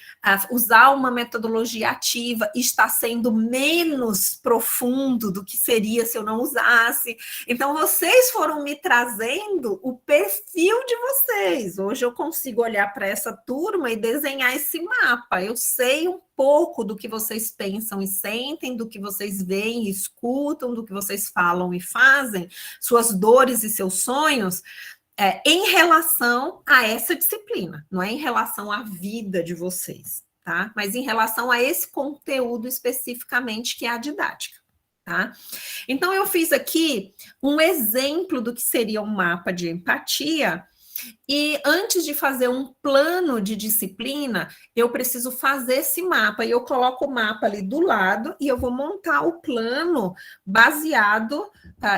usar uma metodologia ativa está sendo menos profundo do que seria se eu não usasse. Então, vocês foram me trazendo o perfil de vocês. Hoje eu consigo olhar para essa turma e desenhar esse mapa. Eu sei um pouco do que vocês pensam e sentem, do que vocês veem e escutam, do que vocês falam e fazem, suas dores e seus sonhos, em relação a essa disciplina, não é em relação à vida de vocês, tá? Mas em relação a esse conteúdo especificamente que é a didática, tá? Então, eu fiz aqui um exemplo do que seria um mapa de empatia, e antes de fazer um plano de disciplina, eu preciso fazer esse mapa, e eu coloco o mapa ali do lado, e eu vou montar o plano baseado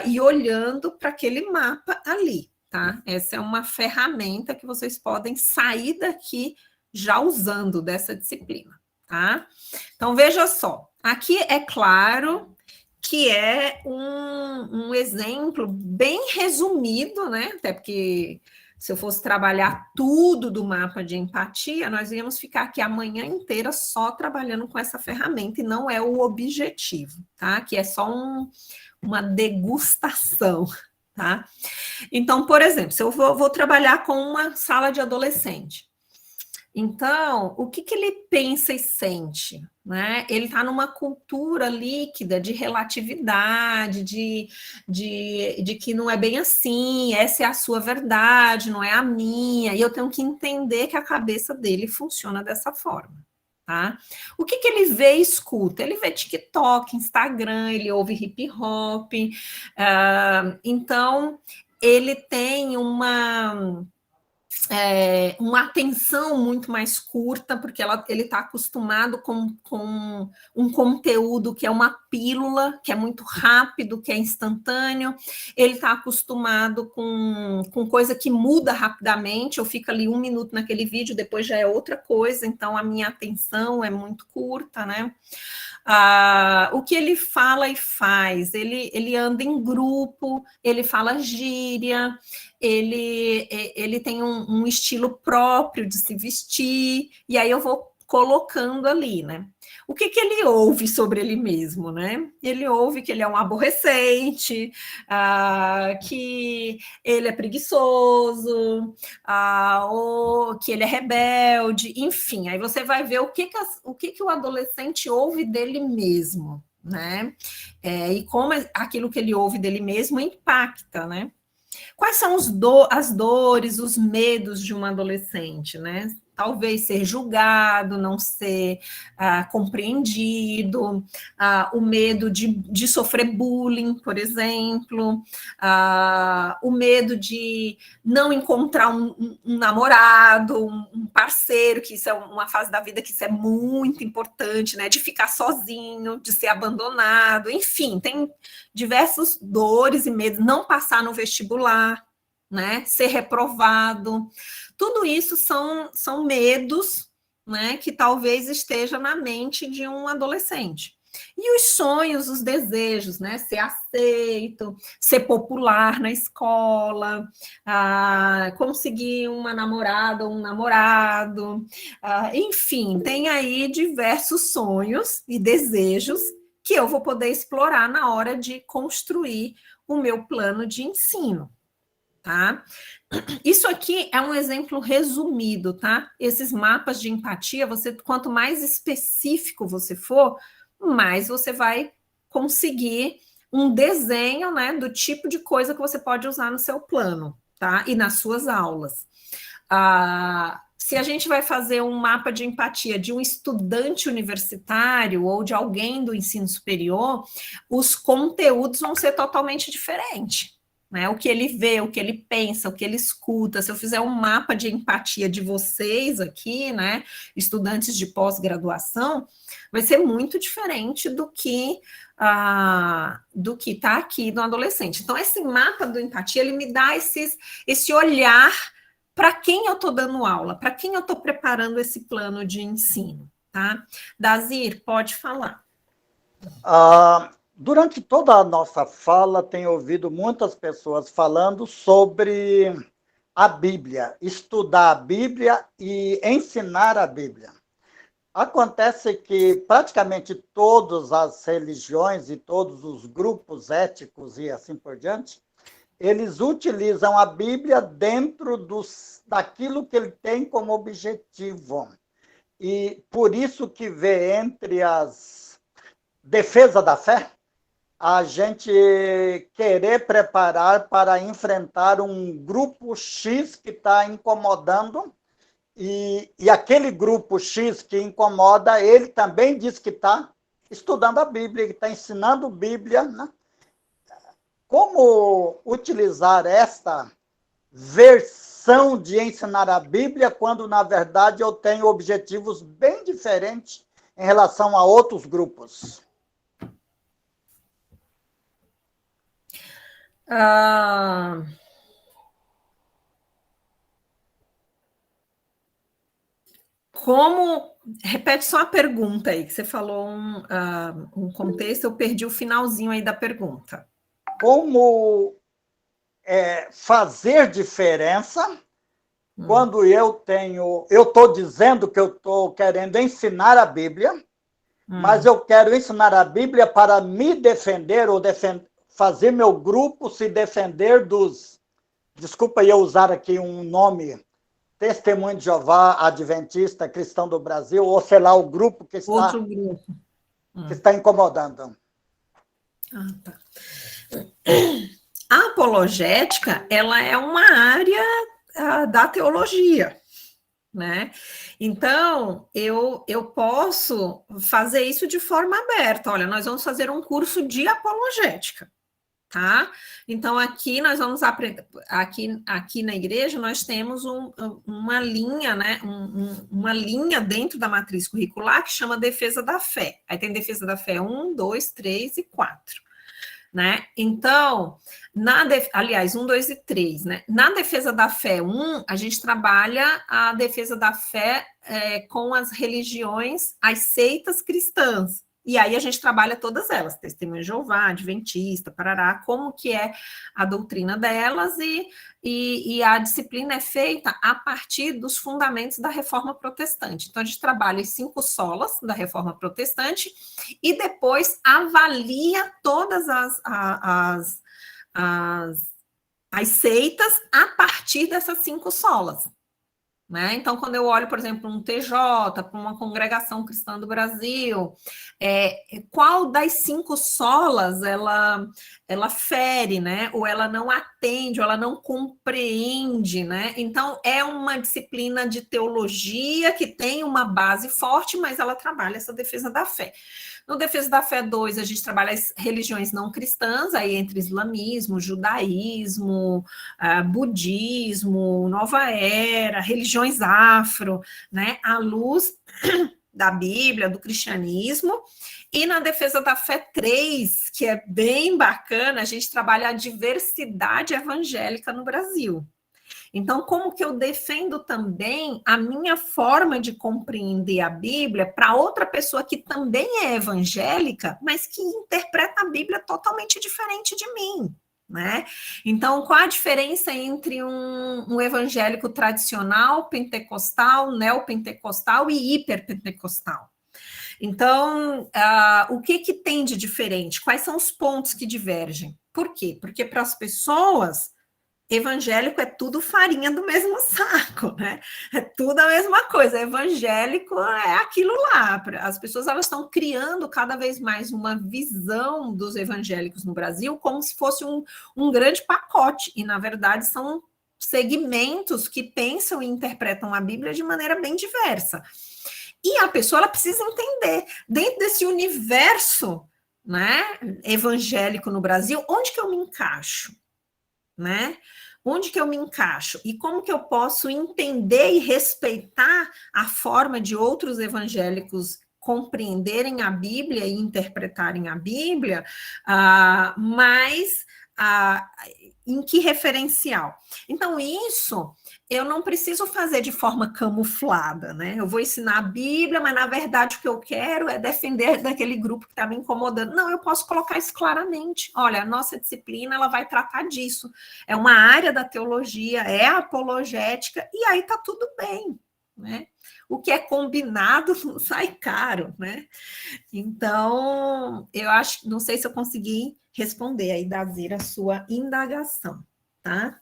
e olhando para aquele mapa ali, tá? Essa é uma ferramenta que vocês podem sair daqui já usando dessa disciplina, tá? Então, veja só, aqui é claro que é um exemplo bem resumido, né? Até porque se eu fosse trabalhar tudo do mapa de empatia, nós íamos ficar aqui a manhã inteira só trabalhando com essa ferramenta, e não é o objetivo, tá? Que é só uma degustação, tá? Então, por exemplo, se eu vou trabalhar com uma sala de adolescente, então, o que ele pensa e sente? Né? Ele está numa cultura líquida de relatividade, de que não é bem assim, essa é a sua verdade, não é a minha, e eu tenho que entender que a cabeça dele funciona dessa forma. Tá? O que ele vê e escuta? Ele vê TikTok, Instagram, ele ouve hip hop, então ele tem uma atenção muito mais curta, porque ele está acostumado com um conteúdo que é uma pílula, que é muito rápido, que é instantâneo, ele está acostumado com coisa que muda rapidamente, eu fico ali 1 minuto naquele vídeo, depois já é outra coisa, então a minha atenção é muito curta, né? O que ele fala e faz, ele anda em grupo, ele fala gíria, ele tem um estilo próprio de se vestir, e aí eu vou colocando ali, né? O que ele ouve sobre ele mesmo, né? Ele ouve que ele é um aborrecente, que ele é preguiçoso, ou que ele é rebelde, enfim. Aí você vai ver o que o adolescente ouve dele mesmo, né? E como aquilo que ele ouve dele mesmo impacta, né? Quais são as dores, os medos de um adolescente, né? Talvez ser julgado, não ser compreendido, o medo de sofrer bullying, por exemplo, o medo de não encontrar um namorado, um parceiro, que isso é uma fase da vida que isso é muito importante, né? De ficar sozinho, de ser abandonado, enfim, tem diversas dores e medos, não passar no vestibular, né? Ser reprovado. Tudo isso são medos, né, que talvez esteja na mente de um adolescente. E os sonhos, os desejos, né? Ser aceito, ser popular na escola, conseguir uma namorada ou um namorado, enfim, tem aí diversos sonhos e desejos que eu vou poder explorar na hora de construir o meu plano de ensino. Tá? Isso aqui é um exemplo resumido, tá? Esses mapas de empatia, quanto mais específico você for, mais você vai conseguir um desenho, né, do tipo de coisa que você pode usar no seu plano, tá? E nas suas aulas. Se a gente vai fazer um mapa de empatia de um estudante universitário ou de alguém do ensino superior, os conteúdos vão ser totalmente diferentes. Né, o que ele vê, o que ele pensa, o que ele escuta. Se eu fizer um mapa de empatia de vocês aqui, né, estudantes de pós-graduação, vai ser muito diferente do que está aqui no adolescente. Então, esse mapa do empatia, ele me dá esse olhar para quem eu estou dando aula, para quem eu estou preparando esse plano de ensino, tá? Dazir, pode falar. Durante toda a nossa fala, tenho ouvido muitas pessoas falando sobre a Bíblia, estudar a Bíblia e ensinar a Bíblia. Acontece que praticamente todas as religiões e todos os grupos éticos e assim por diante, eles utilizam a Bíblia dentro daquilo que ele tem como objetivo. E por isso que vê entre as defesa da fé, a gente querer preparar para enfrentar um grupo X que está incomodando, e aquele grupo X que incomoda, ele também diz que está estudando a Bíblia, que está ensinando a Bíblia, né? Como utilizar esta versão de ensinar a Bíblia, quando, na verdade, eu tenho objetivos bem diferentes em relação a outros grupos? Repete só a pergunta aí, que você falou um contexto, eu perdi o finalzinho aí da pergunta. Como fazer diferença quando eu estou dizendo que eu estou querendo ensinar a Bíblia, mas eu quero ensinar a Bíblia para me defender ou fazer meu grupo se defender dos, desculpa eu usar aqui um nome, Testemunho de Jeová, Adventista, Cristão do Brasil, ou sei lá, o grupo que está incomodando. Tá. A apologética, ela é uma área da teologia, né? Então, eu posso fazer isso de forma aberta. Olha, nós vamos fazer um curso de apologética, tá? Então, aqui nós vamos aprender, aqui na igreja nós temos uma linha, né? Uma linha dentro da matriz curricular que chama Defesa da Fé. Aí tem Defesa da Fé 1, 2, 3 e 4. Né? Então, aliás, 1, 2 e 3, né? Na Defesa da Fé 1, a gente trabalha a defesa da fé com as religiões, as seitas cristãs. E aí a gente trabalha todas elas, Testemunho de Jeová, Adventista, Parará, como que é a doutrina delas, e a disciplina é feita a partir dos fundamentos da Reforma Protestante. Então, a gente trabalha as 5 solas da Reforma Protestante e depois avalia todas as seitas a partir dessas 5 solas. Né? Então, quando eu olho, por exemplo, um TJ, para uma congregação cristã do Brasil, qual das 5 solas ela fere, né? Ou ela não atende, ou ela não compreende, né? Então, é uma disciplina de teologia que tem uma base forte, mas ela trabalha essa defesa da fé. No Defesa da Fé 2, a gente trabalha as religiões não cristãs, aí entre islamismo, judaísmo, budismo, nova era, religiões afro, né, à luz da Bíblia, do cristianismo. E na Defesa da Fé 3, que é bem bacana, a gente trabalha a diversidade evangélica no Brasil. Então, como que eu defendo também a minha forma de compreender a Bíblia para outra pessoa que também é evangélica, mas que interpreta a Bíblia totalmente diferente de mim, né? Então, qual a diferença entre um evangélico tradicional, pentecostal, neopentecostal e hiperpentecostal? Então, o que tem de diferente? Quais são os pontos que divergem? Por quê? Porque para as pessoas, evangélico é tudo farinha do mesmo saco, né? É tudo a mesma coisa. Evangélico é aquilo lá. As pessoas elas estão criando cada vez mais uma visão dos evangélicos no Brasil como se fosse um grande pacote. E, na verdade, são segmentos que pensam e interpretam a Bíblia de maneira bem diversa. E a pessoa ela precisa entender, dentro desse universo, né, evangélico no Brasil, onde que eu me encaixo? Né? Onde que eu me encaixo? E como que eu posso entender e respeitar a forma de outros evangélicos compreenderem a Bíblia e interpretarem a Bíblia, mas em que referencial? Então, isso eu não preciso fazer de forma camuflada, né? Eu vou ensinar a Bíblia, mas na verdade o que eu quero é defender daquele grupo que está me incomodando. Não, eu posso colocar isso claramente. Olha, a nossa disciplina ela vai tratar disso. É uma área da teologia, é a apologética, e aí tá tudo bem, né? O que é combinado não sai caro, né? Então, eu acho, não sei se eu consegui responder aí, Dazir, a sua indagação, tá?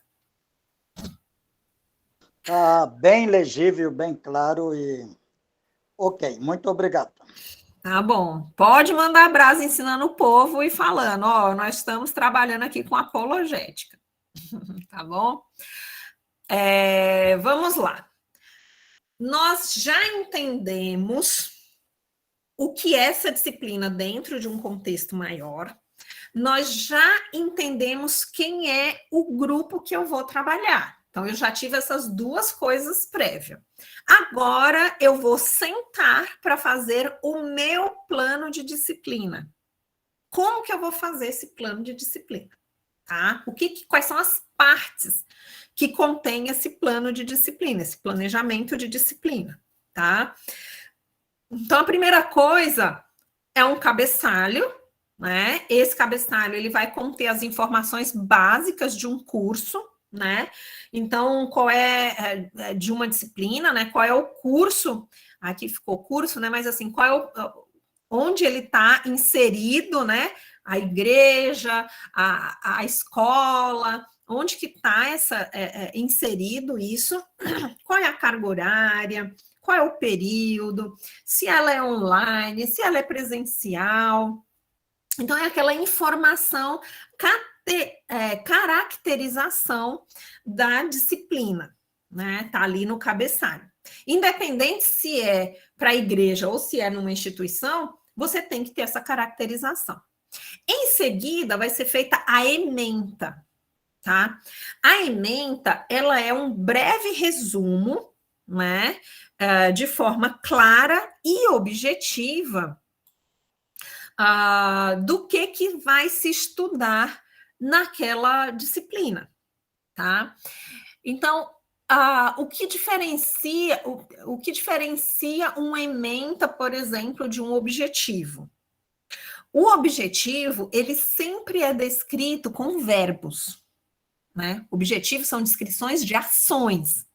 Tá bem legível, bem claro e ok, muito obrigado. Tá bom. Pode mandar brasa ensinando o povo e falando, ó, nós estamos trabalhando aqui com apologética, tá bom? Vamos lá. Nós já entendemos o que é essa disciplina dentro de um contexto maior. Nós já entendemos quem é o grupo que eu vou trabalhar. Então, eu já tive essas duas coisas prévias. Agora, eu vou sentar para fazer o meu plano de disciplina. Como que eu vou fazer esse plano de disciplina? Tá? Quais são as partes que contém esse plano de disciplina, esse planejamento de disciplina, tá? Então, a primeira coisa é um cabeçalho, né? Esse cabeçalho, ele vai conter as informações básicas de um curso, né? Então, qual é de uma disciplina, né? Qual é o curso? Aqui ficou curso, né? Mas assim, onde ele está inserido, né? A igreja, a escola, onde que está inserido isso? Qual é a carga horária? Qual é o período? Se ela é online, se ela é presencial. Então, é aquela informação, caracterização da disciplina, né? Está ali no cabeçalho. Independente se é para a igreja ou se é numa instituição, você tem que ter essa caracterização. Em seguida, vai ser feita a ementa, tá? A ementa, ela é um breve resumo, né? De forma clara e objetiva, do que vai se estudar naquela disciplina, tá? Então, o que diferencia uma ementa, por exemplo, de um objetivo? O objetivo, ele sempre é descrito com verbos, né? Objetivos são descrições de ações.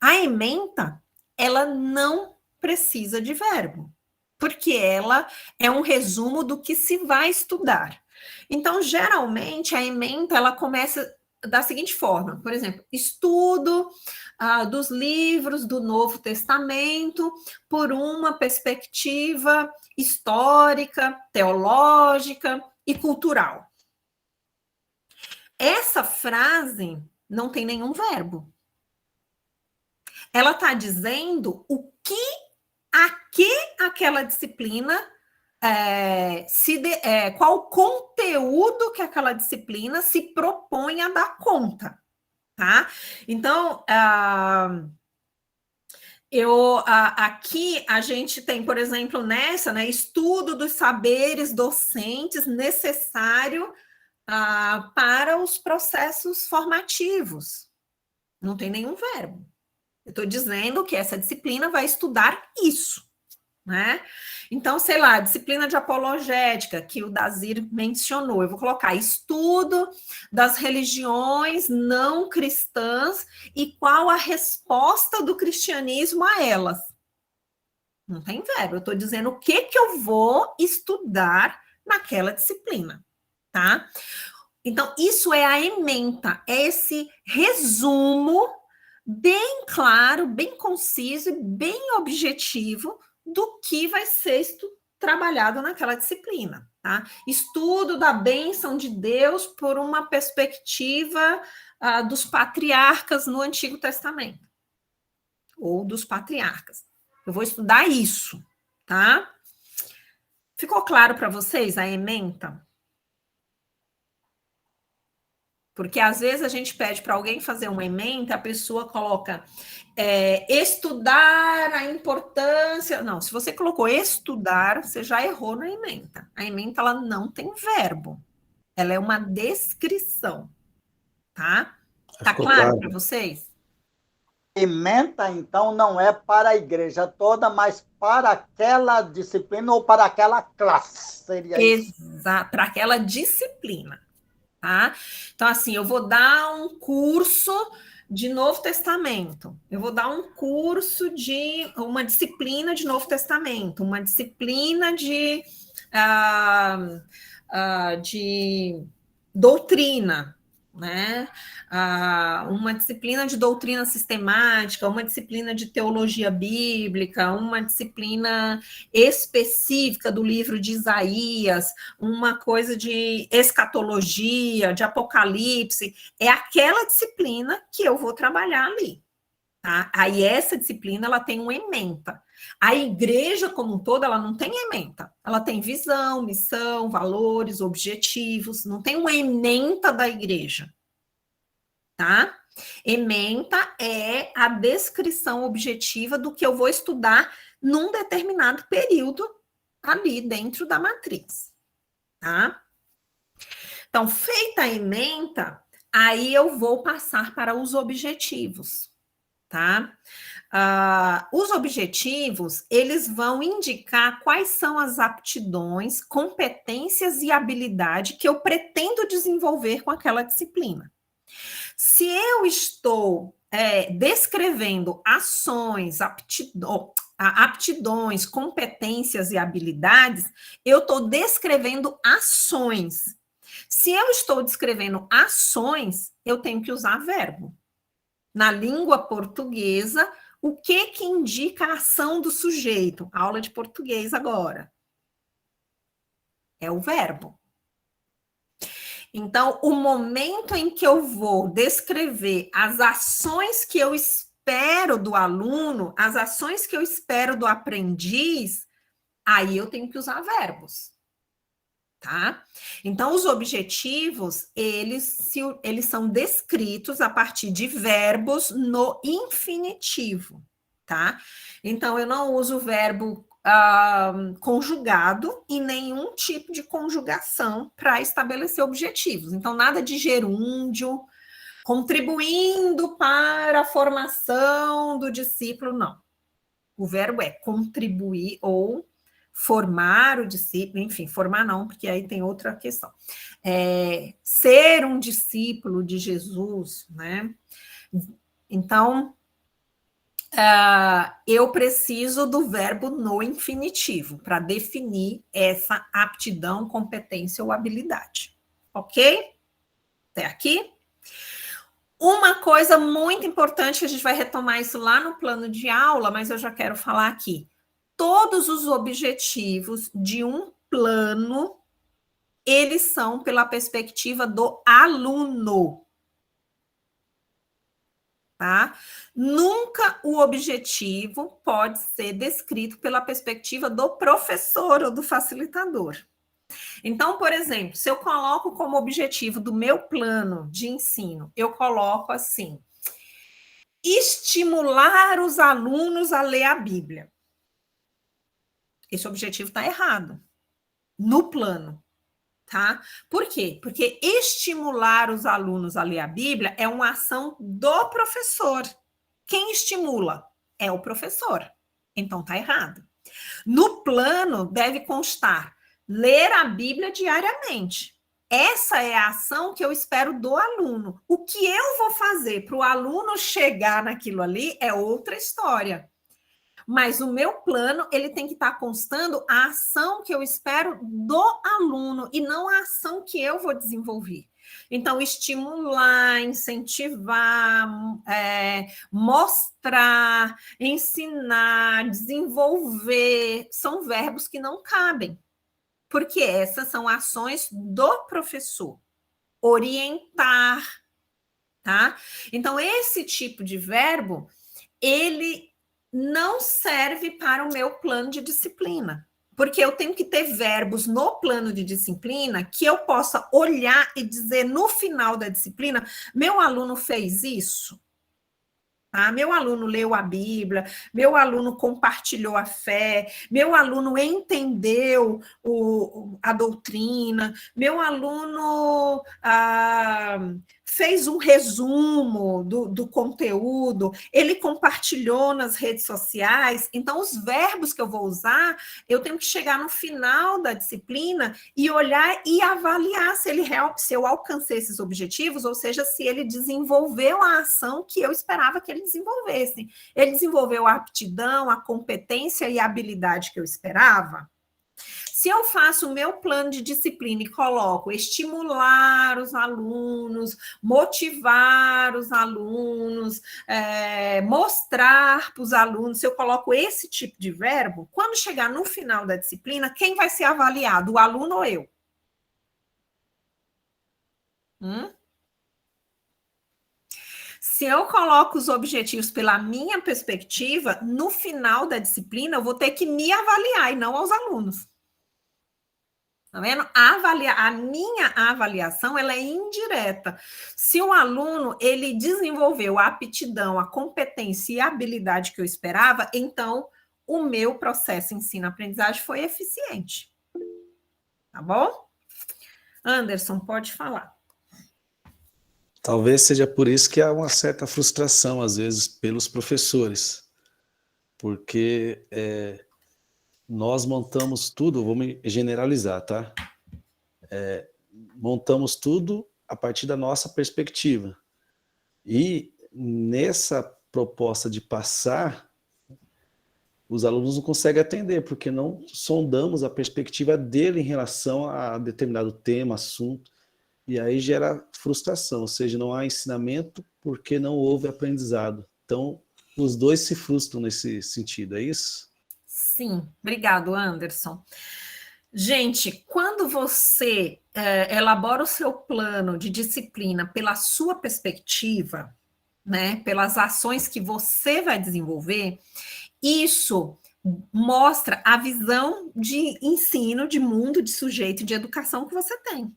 A ementa, ela não precisa de verbo, porque ela é um resumo do que se vai estudar. Então, geralmente, a ementa, ela começa da seguinte forma, por exemplo, estudo dos livros do Novo Testamento por uma perspectiva histórica, teológica e cultural. Essa frase não tem nenhum verbo. Ela está dizendo a que aquela disciplina, qual o conteúdo que aquela disciplina se propõe a dar conta, tá? Então, aqui a gente tem, por exemplo, nessa, né, estudo dos saberes docentes necessário para os processos formativos. Não tem nenhum verbo. Eu estou dizendo que essa disciplina vai estudar isso, né? Então, sei lá, disciplina de apologética, que o Dazir mencionou, eu vou colocar estudo das religiões não cristãs e qual a resposta do cristianismo a elas. Não tem verbo, eu estou dizendo o que eu vou estudar naquela disciplina, tá? Então, isso é a ementa, é esse resumo bem claro, bem conciso e bem objetivo do que vai ser trabalhado naquela disciplina, tá? Estudo da bênção de Deus por uma perspectiva dos patriarcas no Antigo Testamento, ou dos patriarcas. Eu vou estudar isso, tá? Ficou claro para vocês a ementa? Porque às vezes a gente pede para alguém fazer uma ementa, a pessoa coloca estudar a importância. Não, se você colocou estudar, você já errou na ementa. A ementa ela não tem verbo, Ela é uma descrição, tá? Tá claro para vocês? Ementa, então, não é para a igreja toda, mas para aquela disciplina ou para aquela classe. Seria isso? Exato, para aquela disciplina, tá? Então, assim, eu vou dar um curso de Novo Testamento, eu vou dar um curso de uma disciplina de Novo Testamento, uma disciplina de doutrina, né? Uma disciplina de doutrina sistemática, uma disciplina de teologia bíblica, uma disciplina específica do livro de Isaías, uma coisa de escatologia, de Apocalipse, é aquela disciplina que eu vou trabalhar ali. Tá? Aí essa disciplina ela tem um ementa. A igreja como um todo, ela não tem ementa. Ela tem visão, missão, valores, objetivos. Não tem uma ementa da igreja. Tá? Ementa é a descrição objetiva do que eu vou estudar num determinado período ali dentro da matriz. Tá? Então, feita a ementa, aí eu vou passar para os objetivos. Tá? Os objetivos, eles vão indicar quais são as aptidões, competências e habilidade que eu pretendo desenvolver com aquela disciplina. Se eu estou descrevendo ações, aptidões, competências e habilidades, eu estou descrevendo ações. Se eu estou descrevendo ações, eu tenho que usar verbo. Na língua portuguesa, o que indica a ação do sujeito? Aula de português agora. É o verbo. Então, o momento em que eu vou descrever as ações que eu espero do aluno, as ações que eu espero do aprendiz, aí eu tenho que usar verbos. Tá? Então, os objetivos, eles são descritos a partir de verbos no infinitivo, tá? Então, eu não uso o verbo conjugado e nenhum tipo de conjugação para estabelecer objetivos. Então, nada de gerúndio, contribuindo para a formação do discípulo, não. O verbo é contribuir ou formar o discípulo, enfim, formar não, porque aí tem outra questão. Ser um discípulo de Jesus, né? Então, eu preciso do verbo no infinitivo para definir essa aptidão, competência ou habilidade. Ok? Até aqui? Uma coisa muito importante, a gente vai retomar isso lá no plano de aula, mas eu já quero falar aqui. Todos os objetivos de um plano, eles são pela perspectiva do aluno. Tá? Nunca o objetivo pode ser descrito pela perspectiva do professor ou do facilitador. Então, por exemplo, se eu coloco como objetivo do meu plano de ensino, eu coloco assim: estimular os alunos a ler a Bíblia. Esse objetivo está errado no plano, tá? Por quê? Porque estimular os alunos a ler a Bíblia é uma ação do professor. Quem estimula? É o professor. Então está errado. No plano deve constar ler a Bíblia diariamente. Essa é a ação que eu espero do aluno. O que eu vou fazer para o aluno chegar naquilo ali é outra história. Mas o meu plano, ele tem que estar constando a ação que eu espero do aluno e não a ação que eu vou desenvolver. Então, estimular, incentivar, mostrar, ensinar, desenvolver, são verbos que não cabem, porque essas são ações do professor. Orientar, tá? Então, esse tipo de verbo, ele não serve para o meu plano de disciplina, porque eu tenho que ter verbos no plano de disciplina que eu possa olhar e dizer no final da disciplina, meu aluno fez isso? Tá? Meu aluno leu a Bíblia, meu aluno compartilhou a fé, meu aluno entendeu a doutrina, meu aluno fez um resumo do conteúdo, ele compartilhou nas redes sociais. Então, os verbos que eu vou usar, eu tenho que chegar no final da disciplina e olhar e avaliar se eu alcancei esses objetivos, ou seja, se ele desenvolveu a ação que eu esperava que ele desenvolvesse. Ele desenvolveu a aptidão, a competência e a habilidade que eu esperava? Se eu faço o meu plano de disciplina e coloco estimular os alunos, motivar os alunos, mostrar para os alunos, se eu coloco esse tipo de verbo, quando chegar no final da disciplina, quem vai ser avaliado, o aluno ou eu? Se eu coloco os objetivos pela minha perspectiva, no final da disciplina, eu vou ter que me avaliar e não aos alunos. Tá vendo? A minha avaliação, ela é indireta. Se o aluno, ele desenvolveu a aptidão, a competência e a habilidade que eu esperava, então o meu processo ensino-aprendizagem foi eficiente. Tá bom? Anderson, pode falar. Talvez seja por isso que há uma certa frustração, às vezes, pelos professores. Porque nós montamos tudo, vou me generalizar, tá? Montamos tudo a partir da nossa perspectiva. E nessa proposta de passar, os alunos não conseguem atender, porque não sondamos a perspectiva dele em relação a determinado tema, assunto, e aí gera frustração, ou seja, não há ensinamento porque não houve aprendizado. Então, os dois se frustram nesse sentido, é isso? Sim, obrigado, Anderson. Gente, quando você elabora o seu plano de disciplina pela sua perspectiva, né, pelas ações que você vai desenvolver, isso mostra a visão de ensino, de mundo, de sujeito, de educação que você tem.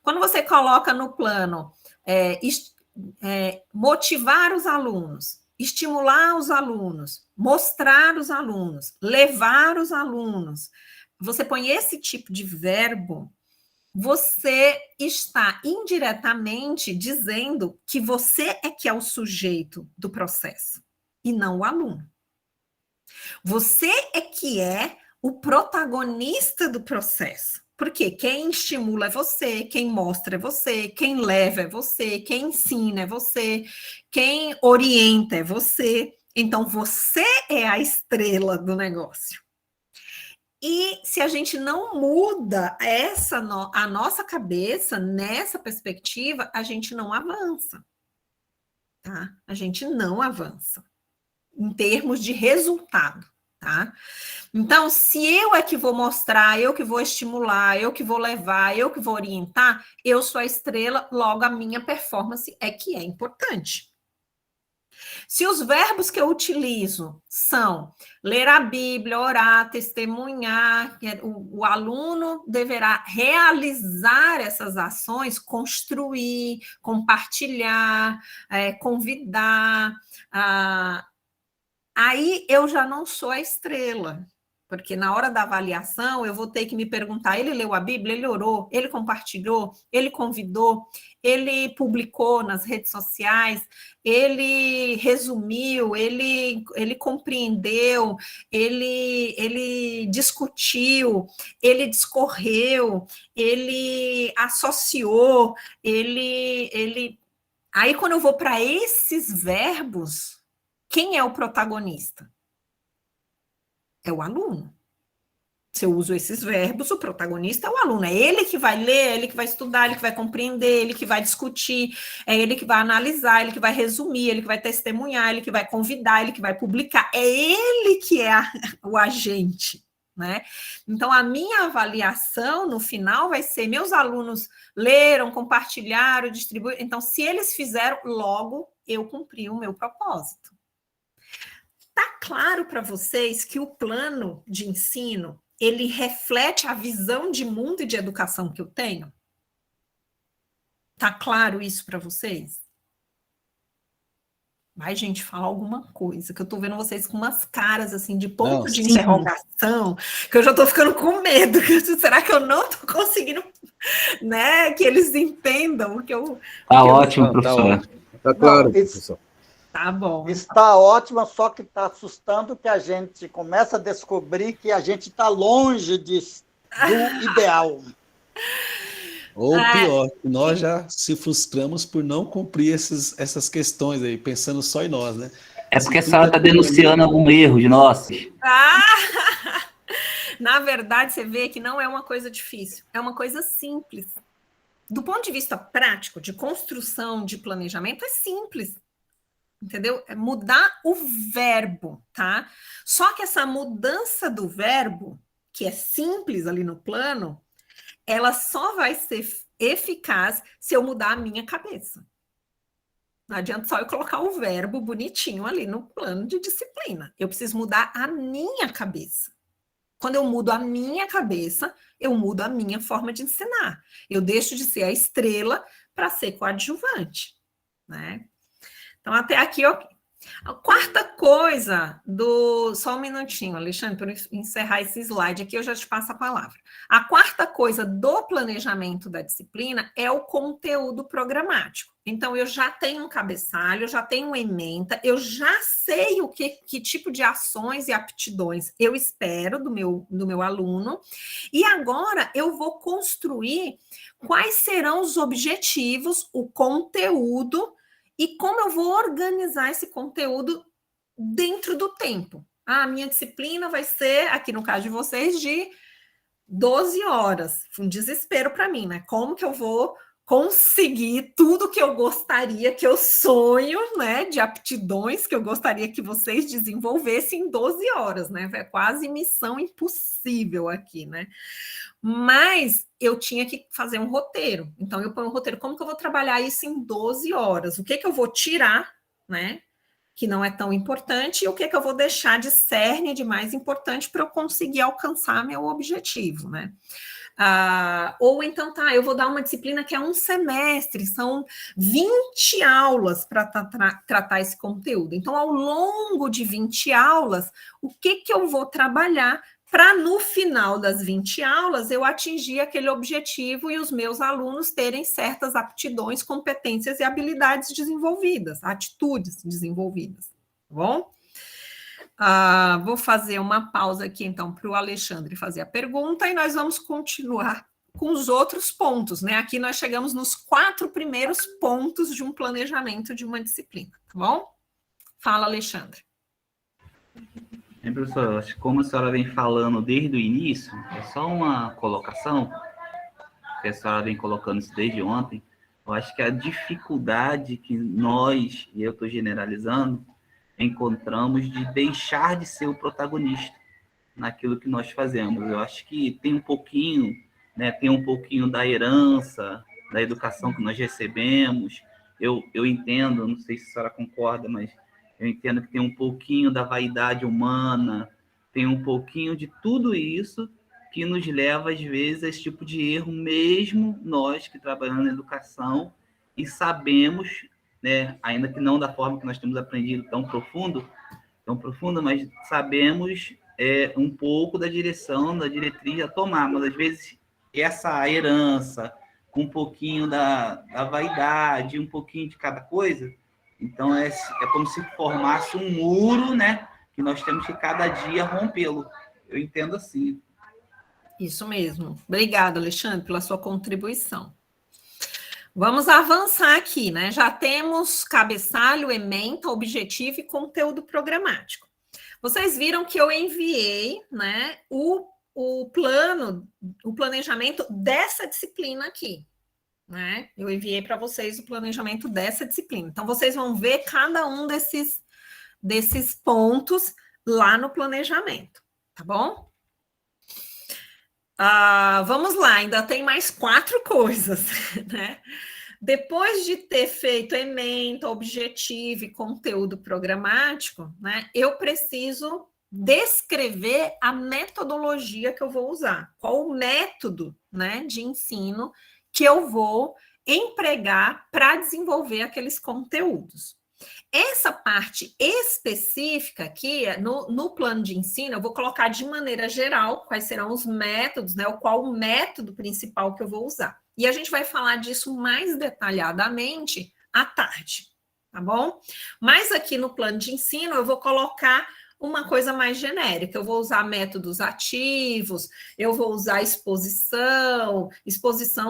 Quando você coloca no plano motivar os alunos, estimular os alunos, mostrar os alunos, levar os alunos, você põe esse tipo de verbo, você está indiretamente dizendo que você é que é o sujeito do processo e não o aluno. Você é que é o protagonista do processo. Porque quem estimula é você, quem mostra é você, quem leva é você, quem ensina é você, quem orienta é você. Então, você é a estrela do negócio. E se a gente não muda a nossa cabeça nessa perspectiva, a gente não avança. Tá? A gente não avança em termos de resultado. Tá? Então, se eu é que vou mostrar, eu que vou estimular, eu que vou levar, eu que vou orientar, eu sou a estrela, logo a minha performance é que é importante. Se os verbos que eu utilizo são ler a Bíblia, orar, testemunhar, o aluno deverá realizar essas ações, construir, compartilhar, convidar, aí eu já não sou a estrela, porque na hora da avaliação eu vou ter que me perguntar, ele leu a Bíblia, ele orou, ele compartilhou, ele convidou, ele publicou nas redes sociais, ele resumiu, ele compreendeu, ele discutiu, ele discorreu, ele associou, Aí quando eu vou para esses verbos, quem é o protagonista? É o aluno. Se eu uso esses verbos, o protagonista é o aluno. É ele que vai ler, é ele que vai estudar, ele que vai compreender, ele que vai discutir, é ele que vai analisar, ele que vai resumir, ele que vai testemunhar, ele que vai convidar, ele que vai publicar. É ele que é o agente, né? Então, a minha avaliação, no final, vai ser, meus alunos leram, compartilharam, distribuíram. Então, se eles fizeram, logo eu cumpri o meu propósito. Está claro para vocês que o plano de ensino, ele reflete a visão de mundo e de educação que eu tenho? Está claro isso para vocês? Vai, gente, falar alguma coisa, que eu tô vendo vocês com umas caras, assim, de ponto Não, de sim. interrogação, que eu já tô ficando com medo. Será que eu não tô conseguindo, né, que eles entendam o que eu... Tá o que ótimo, Não, professora. Tá claro, Não, professor. Tá bom. está ótima, só que está assustando que a gente começa a descobrir que a gente está longe do ideal. Ou pior, nós já se frustramos por não cumprir essas questões aí, pensando só em nós, né? É porque a senhora está denunciando algum erro de nossos. Na verdade, você vê que não é uma coisa difícil, é uma coisa simples. Do ponto de vista prático, de construção, de planejamento, é simples. Entendeu? É mudar o verbo, tá? Só que essa mudança do verbo, que é simples ali no plano, ela só vai ser eficaz se eu mudar a minha cabeça. Não adianta só eu colocar o verbo bonitinho ali no plano de disciplina. Eu preciso mudar a minha cabeça. Quando eu mudo a minha cabeça, eu mudo a minha forma de ensinar. Eu deixo de ser a estrela para ser coadjuvante, né? Então, até aqui, ok. A quarta coisa só um minutinho, Alexandre, para encerrar esse slide aqui, eu já te passo a palavra. A quarta coisa do planejamento da disciplina é o conteúdo programático. Então, eu já tenho um cabeçalho, eu já tenho uma ementa, eu já sei que tipo de ações e aptidões eu espero do meu aluno, e agora eu vou construir quais serão os objetivos, o conteúdo, e como eu vou organizar esse conteúdo dentro do tempo. A minha disciplina vai ser, aqui no caso de vocês, de 12 horas. Um desespero para mim, né? Como que eu vou conseguir tudo que eu gostaria, que eu sonho, né? De aptidões que eu gostaria que vocês desenvolvessem em 12 horas, né? É quase missão impossível aqui, né? Mas eu tinha que fazer um roteiro. Então, eu ponho um roteiro. Como que eu vou trabalhar isso em 12 horas? O que eu vou tirar, né? Que não é tão importante, e o que eu vou deixar de cerne, de mais importante, para eu conseguir alcançar meu objetivo, né? Ou então, eu vou dar uma disciplina que é um semestre, são 20 aulas para tratar esse conteúdo. Então, ao longo de 20 aulas, o que eu vou trabalhar para no final das 20 aulas eu atingir aquele objetivo e os meus alunos terem certas aptidões, competências e habilidades desenvolvidas, atitudes desenvolvidas, tá bom? Vou fazer uma pausa aqui, então, para o Alexandre fazer a pergunta e nós vamos continuar com os outros pontos, né? Aqui nós chegamos nos 4 primeiros pontos de um planejamento de uma disciplina, tá bom? Fala, Alexandre. Professor, acho que como a senhora vem falando desde o início, é só uma colocação, que a senhora vem colocando isso desde ontem, eu acho que a dificuldade que nós, e eu estou generalizando, encontramos de deixar de ser o protagonista naquilo que nós fazemos. Eu acho que tem um pouquinho, né, tem um pouquinho da herança, da educação que nós recebemos. Eu entendo, não sei se a senhora concorda, mas eu entendo que tem um pouquinho da vaidade humana, tem um pouquinho de tudo isso que nos leva, às vezes, a esse tipo de erro, mesmo nós que trabalhamos na educação e sabemos, né, ainda que não da forma que nós temos aprendido tão profundo, mas sabemos um pouco da direção, da diretriz a tomar, mas às vezes essa herança, com um pouquinho da vaidade, um pouquinho de cada coisa, então é como se formasse um muro, né, que nós temos que cada dia rompê-lo. Eu entendo assim. Isso mesmo. Obrigada, Alexandre, pela sua contribuição. Vamos avançar aqui, né? Já temos cabeçalho, ementa, objetivo e conteúdo programático. Vocês viram que eu enviei, né, o planejamento dessa disciplina aqui, né? Eu enviei para vocês o planejamento dessa disciplina. Então, vocês vão ver cada um desses pontos lá no planejamento, tá bom? Vamos lá, ainda tem mais 4 coisas, né? Depois de ter feito ementa, objetivo e conteúdo programático, né, eu preciso descrever a metodologia que eu vou usar. Qual o método, né, de ensino que eu vou empregar para desenvolver aqueles conteúdos. Essa parte específica aqui, no plano de ensino, eu vou colocar de maneira geral quais serão os métodos, né? Qual o método principal que eu vou usar. E a gente vai falar disso mais detalhadamente à tarde, tá bom? Mas aqui no plano de ensino, eu vou colocar uma coisa mais genérica. Eu vou usar métodos ativos, eu vou usar exposição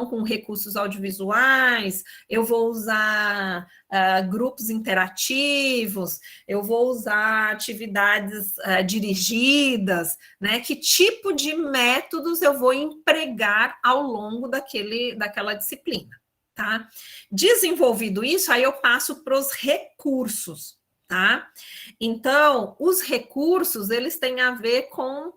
com recursos audiovisuais, eu vou usar grupos interativos, eu vou usar atividades dirigidas, né? Que tipo de métodos eu vou empregar ao longo daquela disciplina, tá? Desenvolvido isso, aí eu passo para os recursos, tá? Então, os recursos, eles têm a ver com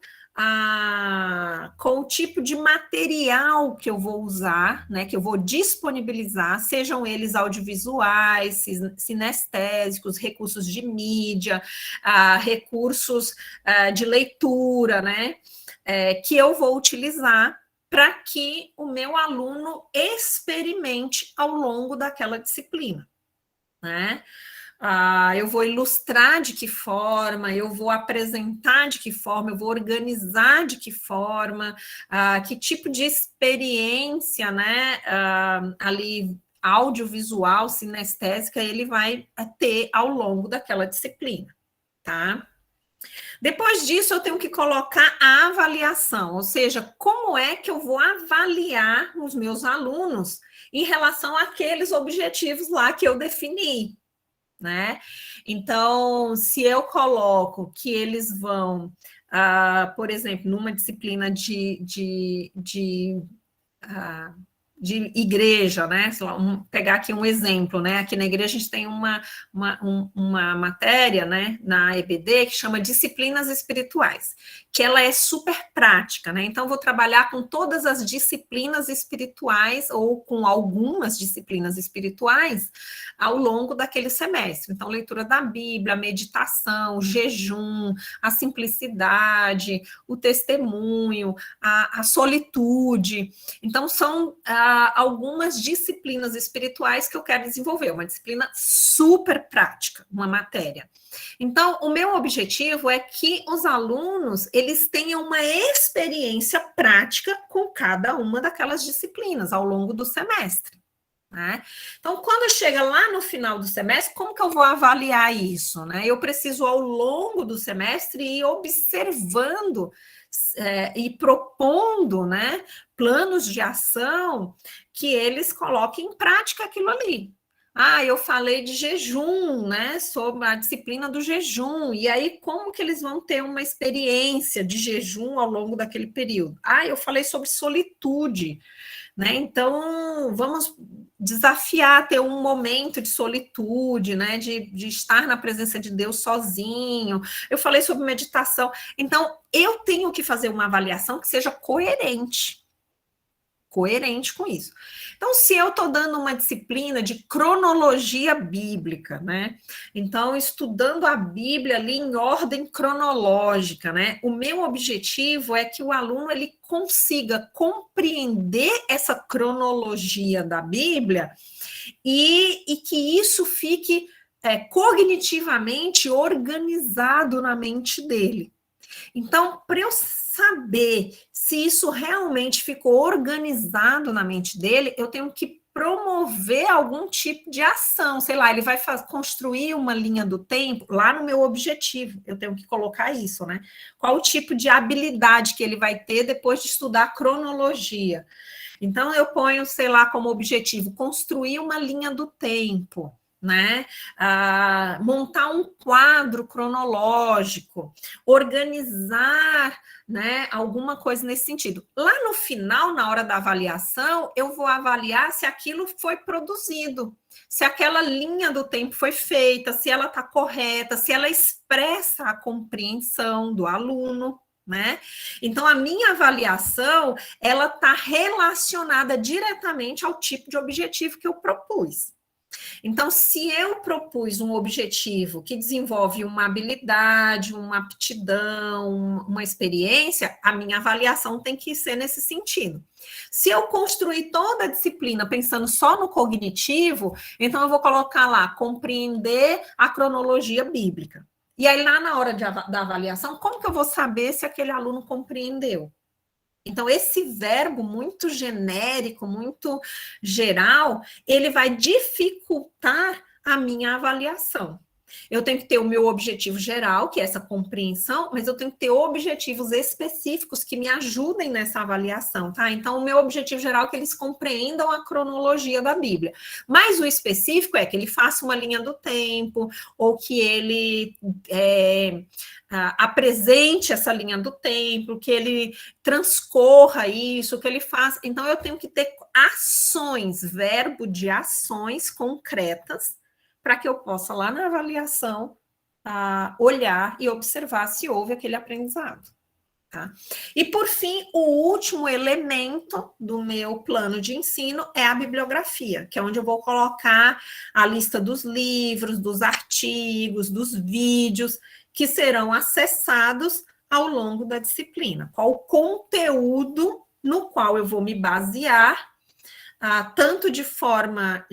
o tipo de material que eu vou usar, né, que eu vou disponibilizar, sejam eles audiovisuais, sinestésicos, recursos de mídia, recursos de leitura, né, que eu vou utilizar para que o meu aluno experimente ao longo daquela disciplina, né? Eu vou ilustrar de que forma, eu vou apresentar de que forma, eu vou organizar de que forma, que tipo de experiência, né, ali audiovisual, sinestésica, ele vai ter ao longo daquela disciplina, tá? Depois disso, eu tenho que colocar a avaliação, ou seja, como é que eu vou avaliar os meus alunos em relação àqueles objetivos lá que eu defini, né? Então, se eu coloco que eles vão, por exemplo, numa disciplina de igreja, né? Pegar aqui um exemplo, né? Aqui na igreja a gente tem uma matéria, né? Na EBD que chama Disciplinas Espirituais, que ela é super prática, né? Então, eu vou trabalhar com todas as disciplinas espirituais ou com algumas disciplinas espirituais ao longo daquele semestre. Então, leitura da Bíblia, meditação, jejum, a simplicidade, o testemunho, a solitude. Então, são algumas disciplinas espirituais que eu quero desenvolver, uma disciplina super prática, uma matéria. Então, o meu objetivo é que os alunos, eles tenham uma experiência prática com cada uma daquelas disciplinas ao longo do semestre, né? Então, quando chega lá no final do semestre, como que eu vou avaliar isso, né? Eu preciso, ao longo do semestre, ir observando e propondo, né, planos de ação que eles coloquem em prática aquilo ali. Eu falei de jejum, né, sobre a disciplina do jejum, e aí como que eles vão ter uma experiência de jejum ao longo daquele período? Eu falei sobre solitude, né, então vamos desafiar ter um momento de solitude, né, de estar na presença de Deus sozinho. Eu falei sobre meditação. Então, eu tenho que fazer uma avaliação que seja coerente com isso. Então, se eu estou dando uma disciplina de cronologia bíblica, né? Então, estudando a Bíblia ali em ordem cronológica, né? O meu objetivo é que o aluno ele consiga compreender essa cronologia da Bíblia e que isso fique cognitivamente organizado na mente dele. Então, para eu saber se isso realmente ficou organizado na mente dele, eu tenho que promover algum tipo de ação, sei lá, ele vai construir uma linha do tempo, lá no meu objetivo, eu tenho que colocar isso, né? Qual o tipo de habilidade que ele vai ter depois de estudar cronologia? Então, eu ponho, sei lá, como objetivo, construir uma linha do tempo, né? Montar um quadro cronológico, organizar, né, alguma coisa nesse sentido. Lá no final, na hora da avaliação, eu vou avaliar se aquilo foi produzido, se aquela linha do tempo foi feita, se ela está correta, se ela expressa a compreensão do aluno, né? Então, a minha avaliação, ela está relacionada diretamente ao tipo de objetivo que eu propus. Então, se eu propus um objetivo que desenvolve uma habilidade, uma aptidão, uma experiência, a minha avaliação tem que ser nesse sentido. Se eu construir toda a disciplina pensando só no cognitivo, então eu vou colocar lá, compreender a cronologia bíblica. E aí, lá na hora da avaliação, como que eu vou saber se aquele aluno compreendeu? Então, esse verbo muito genérico, muito geral, ele vai dificultar a minha avaliação. Eu tenho que ter o meu objetivo geral, que é essa compreensão, mas eu tenho que ter objetivos específicos que me ajudem nessa avaliação, tá? Então, o meu objetivo geral é que eles compreendam a cronologia da Bíblia. Mas o específico é que ele faça uma linha do tempo, ou que ele apresente essa linha do tempo, que ele transcorra isso, que ele faça. Então, eu tenho que ter ações, verbo de ações concretas, para que eu possa, lá na avaliação, olhar e observar se houve aquele aprendizado. Tá? E, por fim, o último elemento do meu plano de ensino é a bibliografia, que é onde eu vou colocar a lista dos livros, dos artigos, dos vídeos, que serão acessados ao longo da disciplina. Qual o conteúdo no qual eu vou me basear, tanto de forma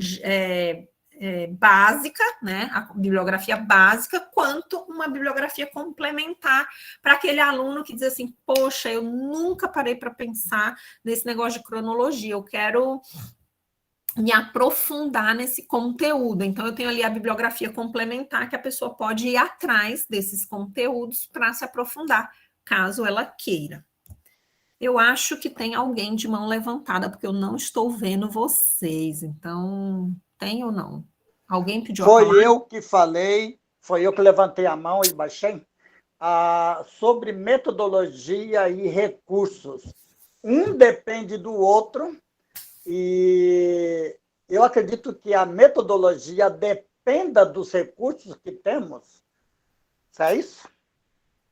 básica, né, a bibliografia básica, quanto uma bibliografia complementar para aquele aluno que diz assim, poxa, eu nunca parei para pensar nesse negócio de cronologia, eu quero me aprofundar nesse conteúdo. Então, eu tenho ali a bibliografia complementar que a pessoa pode ir atrás desses conteúdos para se aprofundar, caso ela queira. Eu acho que tem alguém de mão levantada, porque eu não estou vendo vocês, então... Tem ou não? Alguém pediu a palavra? Foi eu que falei, foi eu que levantei a mão e baixei, sobre metodologia e recursos. Um depende do outro, e eu acredito que a metodologia dependa dos recursos que temos. É isso?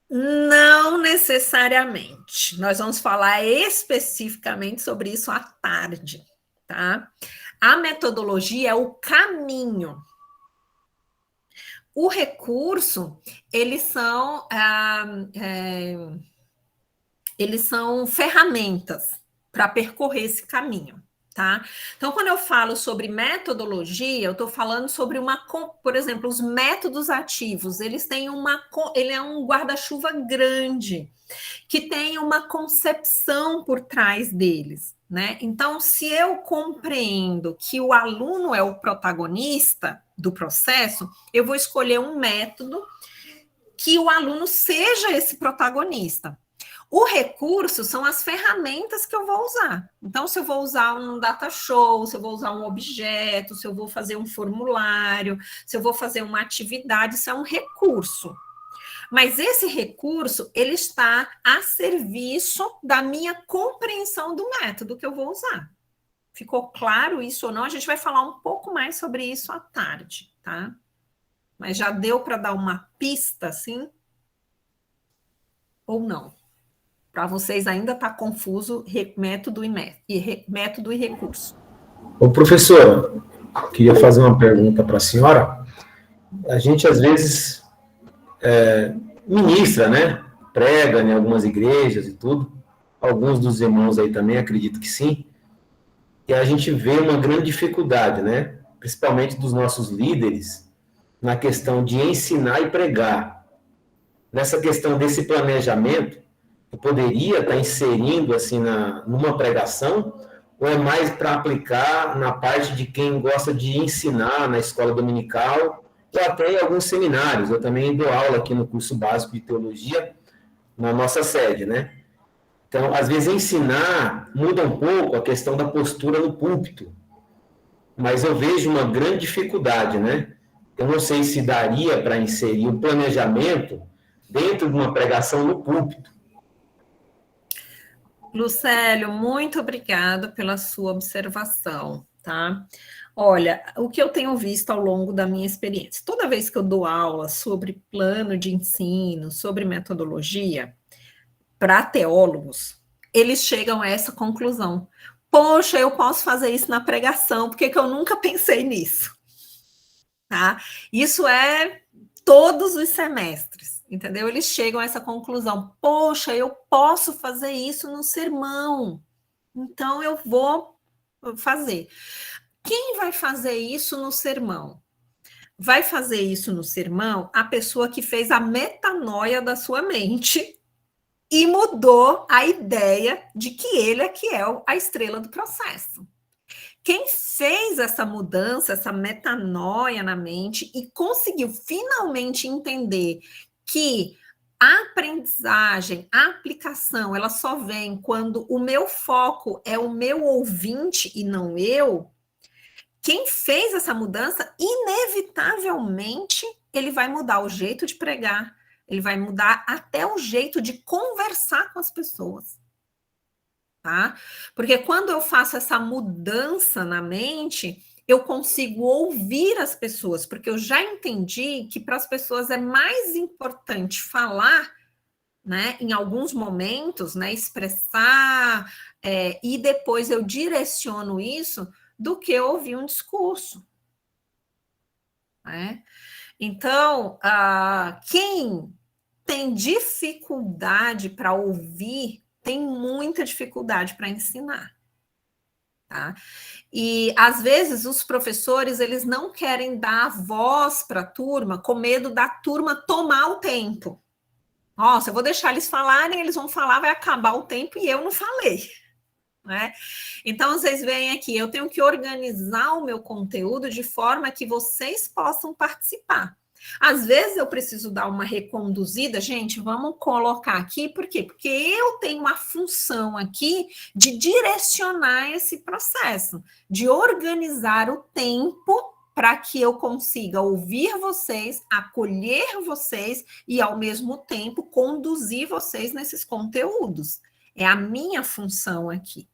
Não necessariamente. Nós vamos falar especificamente sobre isso à tarde, tá? A metodologia é o caminho. O recurso, eles são ferramentas para percorrer esse caminho, tá? Então, quando eu falo sobre metodologia, eu estou falando sobre por exemplo, os métodos ativos, ele é um guarda-chuva grande, que tem uma concepção por trás deles, né? Então, se eu compreendo que o aluno é o protagonista do processo, eu vou escolher um método que o aluno seja esse protagonista. O recurso são as ferramentas que eu vou usar. Então, se eu vou usar um data show, se eu vou usar um objeto, se eu vou fazer um formulário, se eu vou fazer uma atividade, isso é um recurso. Mas esse recurso, ele está a serviço da minha compreensão do método que eu vou usar. Ficou claro isso ou não? A gente vai falar um pouco mais sobre isso à tarde, tá? Mas já deu para dar uma pista, assim? Ou não? Para vocês ainda está confuso método e recurso. Ô, professora, queria fazer uma pergunta para a senhora. A gente, às vezes... ministra, né? Prega em algumas igrejas e tudo. Alguns dos irmãos aí também, acredito que sim. E a gente vê uma grande dificuldade, né? Principalmente dos nossos líderes, na questão de ensinar e pregar. Nessa questão desse planejamento, eu poderia estar inserindo assim numa pregação, ou é mais para aplicar na parte de quem gosta de ensinar na escola dominical, ou até em alguns seminários. Eu também dou aula aqui no curso básico de teologia, na nossa sede, né? Então, às vezes, ensinar muda um pouco a questão da postura no púlpito, mas eu vejo uma grande dificuldade, né? Eu não sei se daria para inserir um planejamento dentro de uma pregação no púlpito. Lucélio, muito obrigada pela sua observação, tá? Olha, o que eu tenho visto ao longo da minha experiência, toda vez que eu dou aula sobre plano de ensino, sobre metodologia, para teólogos, eles chegam a essa conclusão. Poxa, eu posso fazer isso na pregação, por que eu nunca pensei nisso? tá? Isso é todos os semestres, entendeu? Eles chegam a essa conclusão: poxa, eu posso fazer isso no sermão, então eu vou fazer. Quem vai fazer isso no sermão? Vai fazer isso no sermão a pessoa que fez a metanoia da sua mente e mudou a ideia de que ele é que é a estrela do processo. Quem fez essa mudança, essa metanoia na mente e conseguiu finalmente entender que a aprendizagem, a aplicação, ela só vem quando o meu foco é o meu ouvinte e não eu, quem fez essa mudança, inevitavelmente, ele vai mudar o jeito de pregar, ele vai mudar até o jeito de conversar com as pessoas. Tá? Porque quando eu faço essa mudança na mente, eu consigo ouvir as pessoas, porque eu já entendi que para as pessoas é mais importante falar, né, em alguns momentos, né, expressar, e depois eu direciono isso, do que ouvir um discurso. Né? Então, quem tem dificuldade para ouvir, tem muita dificuldade para ensinar. Tá? E, às vezes, os professores, eles não querem dar voz para a turma com medo da turma tomar o tempo. Nossa, eu vou deixar eles falarem, eles vão falar, vai acabar o tempo e eu não falei. Né? Então, vocês veem aqui, eu tenho que organizar o meu conteúdo de forma que vocês possam participar. Às vezes eu preciso dar uma reconduzida, gente, vamos colocar aqui, por quê? Porque eu tenho uma função aqui de direcionar esse processo, de organizar o tempo para que eu consiga ouvir vocês, acolher vocês e, ao mesmo tempo, conduzir vocês nesses conteúdos. É a minha função aqui.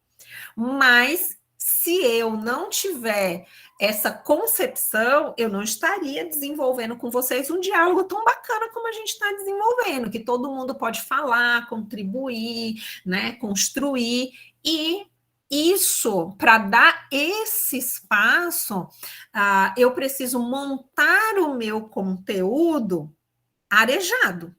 Mas, se eu não tiver essa concepção, eu não estaria desenvolvendo com vocês um diálogo tão bacana como a gente está desenvolvendo, que todo mundo pode falar, contribuir, né, construir, e isso, para dar esse espaço, eu preciso montar o meu conteúdo arejado.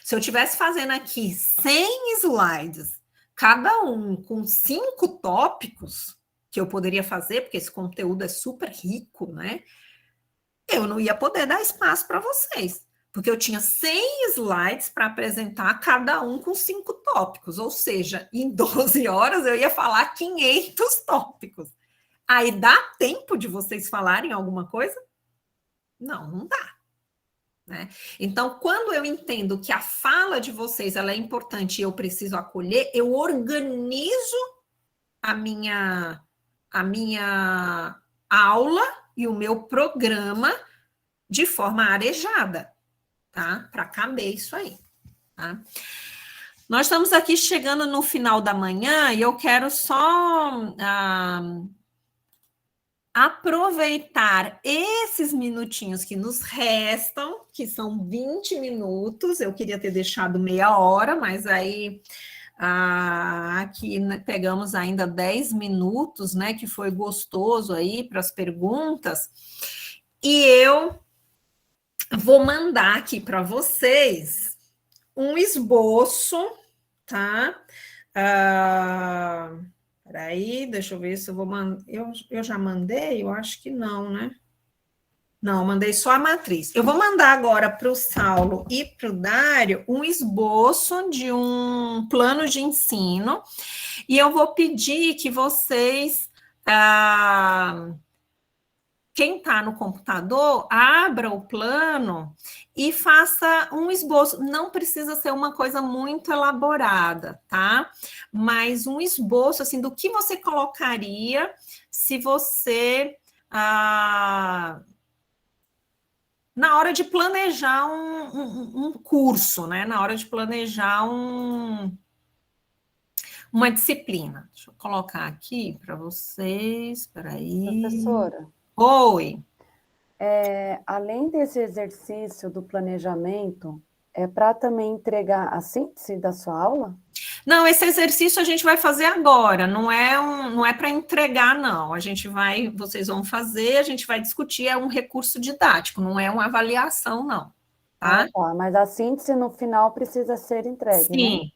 Se eu estivesse fazendo aqui 100 slides, cada um com 5 tópicos, que eu poderia fazer, porque esse conteúdo é super rico, né? Eu não ia poder dar espaço para vocês, porque eu tinha 100 slides para apresentar, cada um com 5 tópicos, ou seja, em 12 horas eu ia falar 500 tópicos. Aí dá tempo de vocês falarem alguma coisa? Não, não dá. Né? Então, quando eu entendo que a fala de vocês ela é importante e eu preciso acolher, eu organizo a minha aula e o meu programa de forma arejada, tá? Para caber isso aí, tá? Nós estamos aqui chegando no final da manhã e eu quero só aproveitar esses minutinhos que nos restam, que são 20 minutos, eu queria ter deixado meia hora, mas aí aqui pegamos ainda 10 minutos, né, que foi gostoso aí para as perguntas, e eu vou mandar aqui para vocês um esboço, tá? Peraí, deixa eu ver se eu vou mandar. Eu já mandei? Eu acho que não, né? Não, mandei só a matriz. Eu vou mandar agora para o Saulo e para o Dário um esboço de um plano de ensino, e eu vou pedir que vocês, quem está no computador, abra o plano e faça um esboço. Não precisa ser uma coisa muito elaborada, tá? Mas um esboço, assim, do que você colocaria se você... na hora de planejar um curso, né? Na hora de planejar uma disciplina. Deixa eu colocar aqui para vocês. Espera aí. Professora. Oi. Além desse exercício do planejamento, é para também entregar a síntese da sua aula? Não, esse exercício a gente vai fazer agora, não é para entregar, não. Vocês vão fazer, a gente vai discutir, é um recurso didático, não é uma avaliação, não. Tá? Tá, mas a síntese no final precisa ser entregue, Sim. né?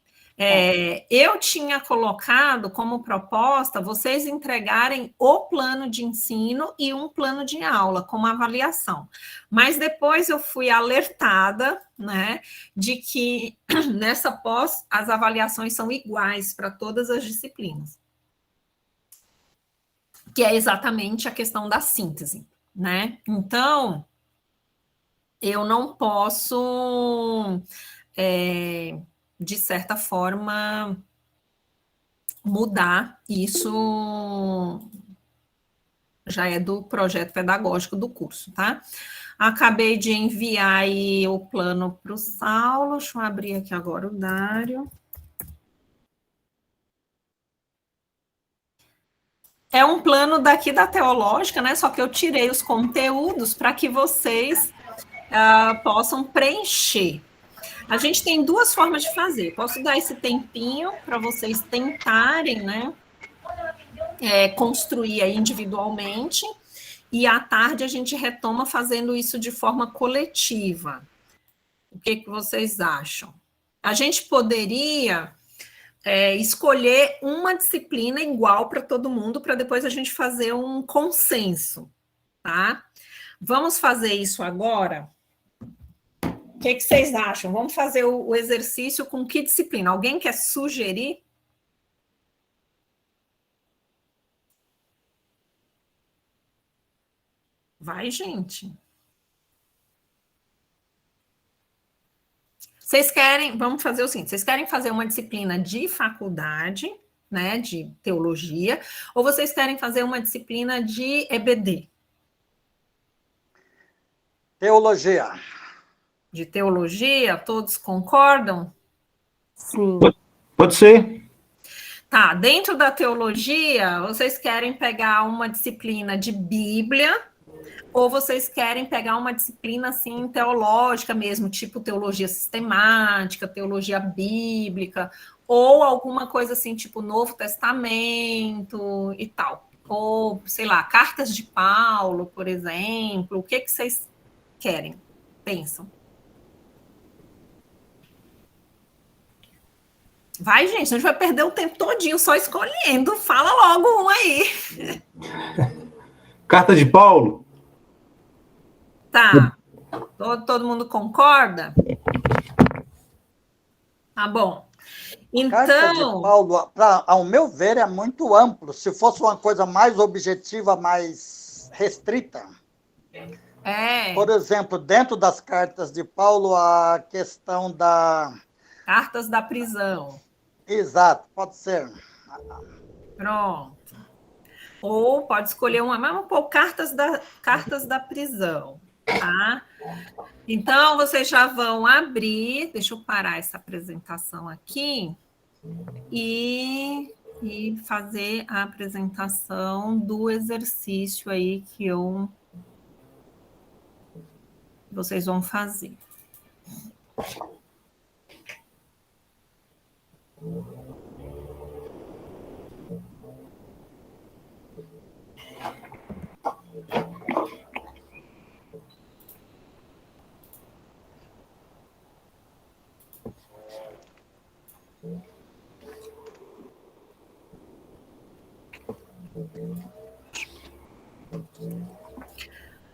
Eu tinha colocado como proposta vocês entregarem o plano de ensino e um plano de aula como avaliação. Mas depois eu fui alertada, né, de que nessa pós as avaliações são iguais para todas as disciplinas. Que é exatamente a questão da síntese, né? Então, eu não posso... de certa forma, mudar isso já é do projeto pedagógico do curso, tá? Acabei de enviar aí o plano para o Saulo, deixa eu abrir aqui agora o Dário. É um plano daqui da Teológica, né? Só que eu tirei os conteúdos para que vocês possam preencher. A gente tem duas formas de fazer. Posso dar esse tempinho para vocês tentarem, né, construir aí individualmente, e à tarde a gente retoma fazendo isso de forma coletiva. O que vocês acham? A gente poderia escolher uma disciplina igual para todo mundo, para depois a gente fazer um consenso, tá? Vamos fazer isso agora? O que vocês acham? Vamos fazer o exercício com que disciplina? Alguém quer sugerir? Vai, gente. Vocês querem... Vamos fazer o seguinte. Vocês querem fazer uma disciplina de faculdade, né, de teologia, ou vocês querem fazer uma disciplina de EBD? Teologia. De teologia, todos concordam? Sim. Pode ser. Tá, dentro da teologia, vocês querem pegar uma disciplina de Bíblia, ou vocês querem pegar uma disciplina, assim, teológica mesmo, tipo teologia sistemática, teologia bíblica, ou alguma coisa assim, tipo Novo Testamento e tal. Ou, sei lá, cartas de Paulo, por exemplo. O que vocês querem? Pensam. Vai, gente, a gente vai perder o tempo todinho só escolhendo. Fala logo um aí. Carta de Paulo? Tá. Todo mundo concorda? Tá bom. Carta de Então... Paulo, ao meu ver, é muito amplo. Se fosse uma coisa mais objetiva, mais restrita. Por exemplo, dentro das cartas de Paulo, a questão da... Cartas da prisão. Exato, pode ser. Pronto. Ou pode escolher uma, mas vamos pôr cartas da prisão, tá? Então, vocês já vão abrir, deixa eu parar essa apresentação aqui, e fazer a apresentação do exercício aí que vocês vão fazer.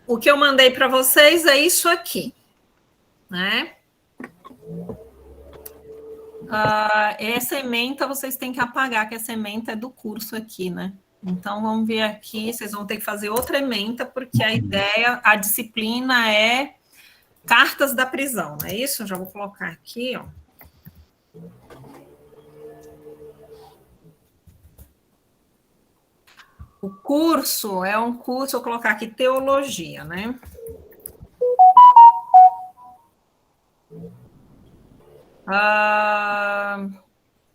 O que eu mandei para vocês é isso aqui, né? Essa ementa vocês têm que apagar, que essa ementa é do curso aqui, né? Então, vamos ver aqui, vocês vão ter que fazer outra ementa, porque a disciplina é cartas da prisão, não é isso? Eu já vou colocar aqui, ó. O curso é um curso, vou colocar aqui teologia, né?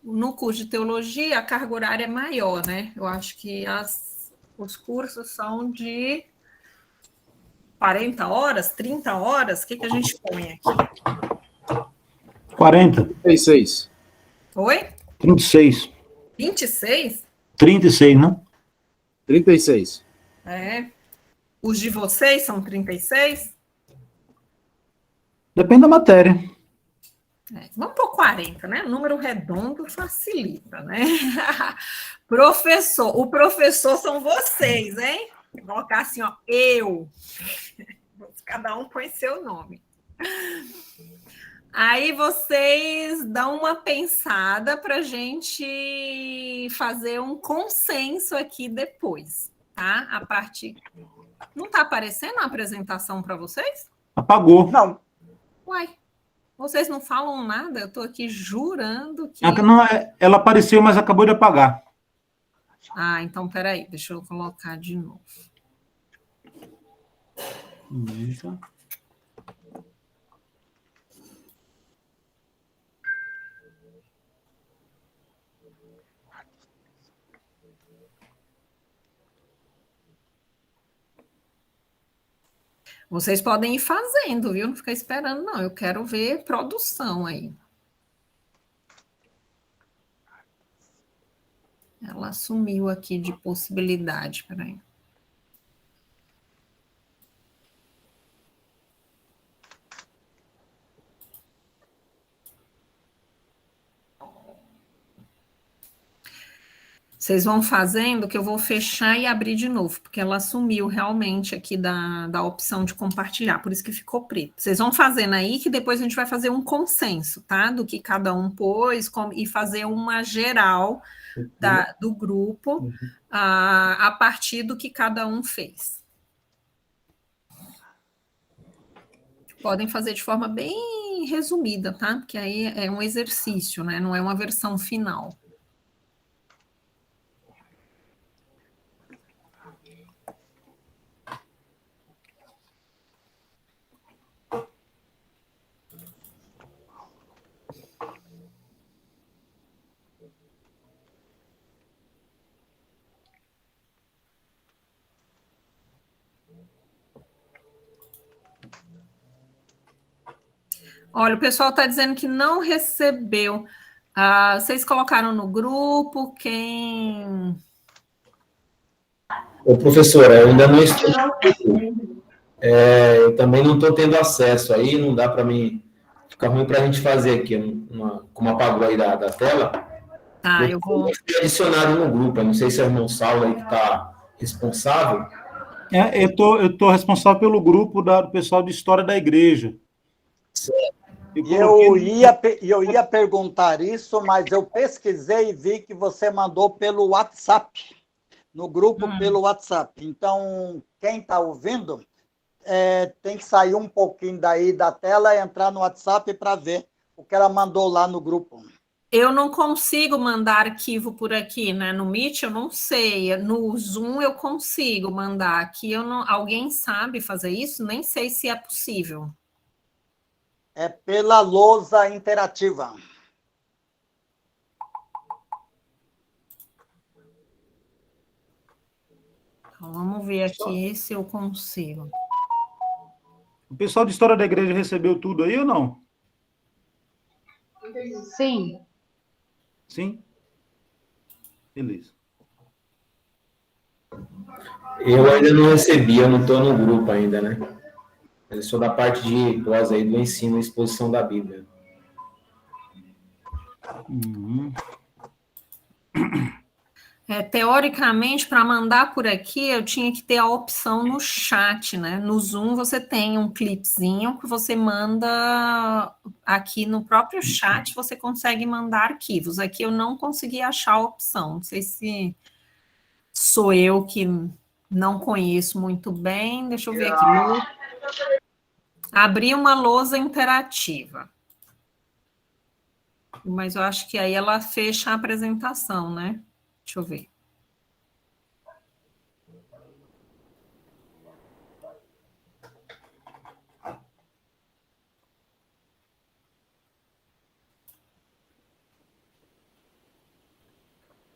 No curso de teologia, a carga horária é maior, né? Eu acho que os cursos são de 40 horas, 30 horas. O que a gente põe aqui? 40. 36. Oi? 36. 26? 36, não? 36. É. Os de vocês são 36? Depende da matéria. É, vamos por 40, né? Número redondo facilita, né? Professor, o professor são vocês, hein? Vou colocar assim, ó, eu. Cada um põe seu nome. Aí vocês dão uma pensada para a gente fazer um consenso aqui depois, tá? A parte... Não está aparecendo a apresentação para vocês? Apagou. Não. Uai, vocês não falam nada? Eu estou aqui jurando que... Não, ela apareceu, mas acabou de apagar. Ah, então peraí, deixa eu colocar de novo. Deixa. Vocês podem ir fazendo, viu? Não ficar esperando, não. Eu quero ver produção aí. Ela sumiu aqui de possibilidade, peraí. Vocês vão fazendo que eu vou fechar e abrir de novo, porque ela sumiu realmente aqui da opção de compartilhar, por isso que ficou preto. Vocês vão fazendo aí que depois a gente vai fazer um consenso, tá? Do que cada um pôs e fazer uma geral do grupo a partir do que cada um fez. Podem fazer de forma bem resumida, tá? Porque aí é um exercício, né? Não é uma versão final. Olha, o pessoal está dizendo que não recebeu. Vocês colocaram no grupo quem... Ô, professora, eu ainda não estou... eu também não estou tendo acesso aí, não dá para mim... Fica ruim para a gente fazer aqui, como apagou aí da tela. Tá, eu vou... Adicionado no grupo, eu não sei se é o irmão Saulo aí que está responsável. Eu tô responsável pelo grupo do pessoal de História da Igreja. Certo. Eu ia perguntar isso, mas eu pesquisei e vi que você mandou pelo WhatsApp, no grupo pelo WhatsApp. Então, quem está ouvindo, tem que sair um pouquinho daí da tela e entrar no WhatsApp para ver o que ela mandou lá no grupo. Eu não consigo mandar arquivo por aqui, né? No Meet eu não sei, no Zoom eu consigo mandar. Aqui eu não... Alguém sabe fazer isso? Nem sei se é possível. É pela lousa interativa. Então, vamos ver aqui se eu consigo. O pessoal de História da Igreja recebeu tudo aí ou não? Sim. Sim? Beleza. Eu ainda não recebi, eu não estou no grupo ainda, né? Eu sou da parte de pós aí do ensino e exposição da Bíblia. Teoricamente, para mandar por aqui, eu tinha que ter a opção no chat, né? No Zoom você tem um clipezinho que você manda aqui no próprio chat, você consegue mandar arquivos. Aqui eu não consegui achar a opção, não sei se sou eu que não conheço muito bem. Deixa eu ver aqui. Abri uma lousa interativa. Mas eu acho que aí ela fecha a apresentação, né? Deixa eu ver.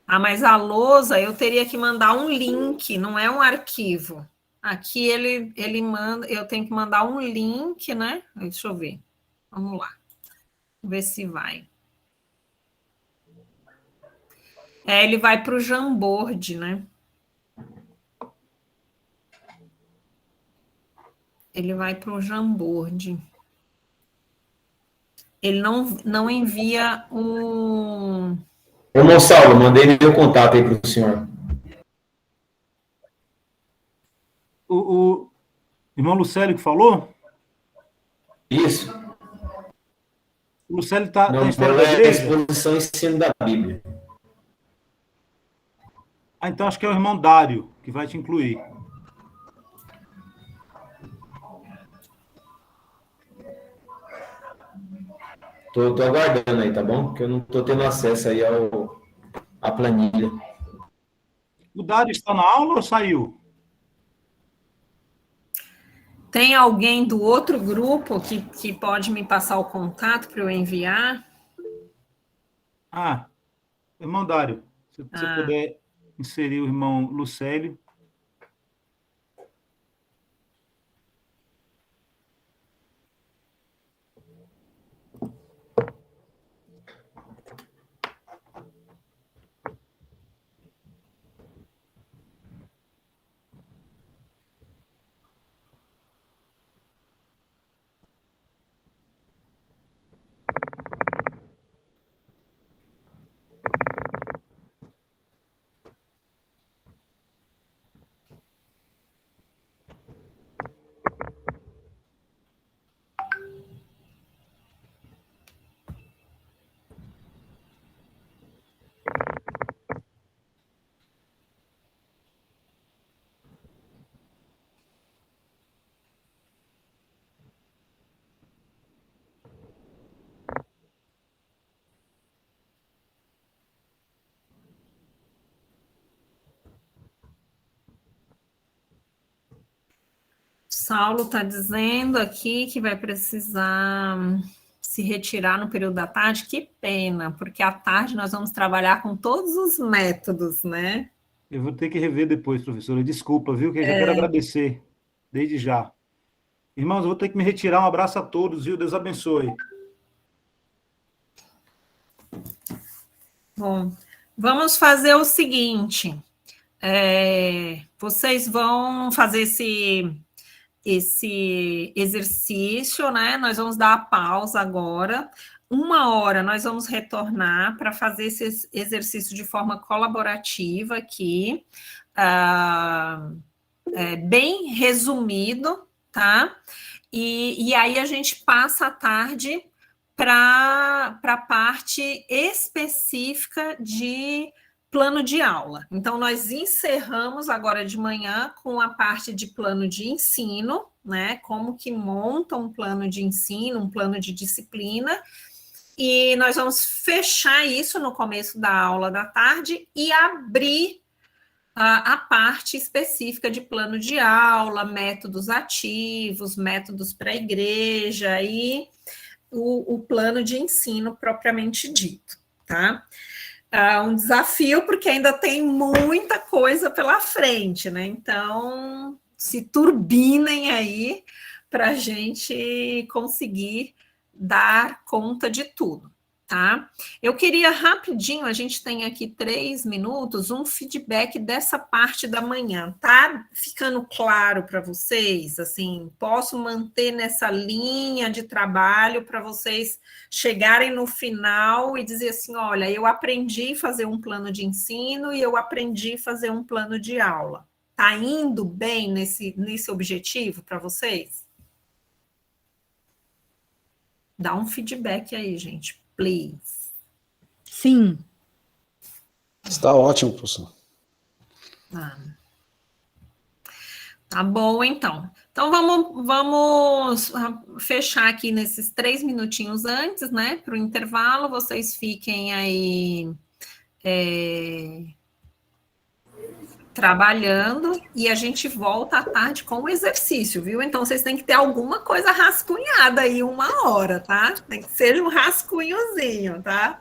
Mas a lousa eu teria que mandar um link, não é um arquivo. Aqui ele manda, eu tenho que mandar um link, né? Deixa eu ver. Vamos lá. ver se vai. Ele vai para o Jamboard, né? Ele vai para o Jamboard. Ele não envia um... Ô, Monsalvo, mandei meu contato aí para o senhor. O irmão Lucélio que falou? Isso. O Lucélio está Não, na história meu da é igreja? exposição e ensino da Bíblia. Ah, então acho que é o irmão Dário que vai te incluir. Tô aguardando aí, tá bom? Porque eu não tô tendo acesso aí à planilha. O Dário está na aula ou saiu? Tem alguém do outro grupo que pode me passar o contato para eu enviar? Ah, irmão Dário, se você puder inserir o irmão Lucélio. Saulo está dizendo aqui que vai precisar se retirar no período da tarde. Que pena, porque à tarde nós vamos trabalhar com todos os métodos, né? Eu vou ter que rever depois, professora. Desculpa, viu? Que eu já quero agradecer, desde já. Irmãos, eu vou ter que me retirar. Um abraço a todos, viu? Deus abençoe. Bom, vamos fazer o seguinte. Vocês vão fazer esse exercício, né? Nós vamos dar a pausa agora. 1 hora nós vamos retornar para fazer esse exercício de forma colaborativa aqui, bem resumido, tá? E aí a gente passa a tarde para a parte específica de plano de aula. Então, nós encerramos agora de manhã com a parte de plano de ensino, né? Como que monta um plano de ensino, um plano de disciplina, e nós vamos fechar isso no começo da aula da tarde e abrir a parte específica de plano de aula, métodos ativos, métodos para a igreja e o plano de ensino propriamente dito, tá? Um desafio, porque ainda tem muita coisa pela frente, né? Então, se turbinem aí para a gente conseguir dar conta de tudo, tá? Eu queria rapidinho, a gente tem aqui 3 minutos, um feedback dessa parte da manhã, tá ficando claro para vocês? Assim, posso manter nessa linha de trabalho para vocês chegarem no final e dizer assim, olha, eu aprendi a fazer um plano de ensino e eu aprendi a fazer um plano de aula. Tá indo bem nesse objetivo para vocês? Dá um feedback aí, gente, please. Sim. Está ótimo, professor. Tá bom, então. Então, vamos fechar aqui nesses 3 minutinhos antes, né, para o intervalo. Vocês fiquem aí trabalhando e a gente volta à tarde com o exercício, viu? Então, vocês têm que ter alguma coisa rascunhada aí 1 hora, tá? Tem que ser um rascunhozinho, tá?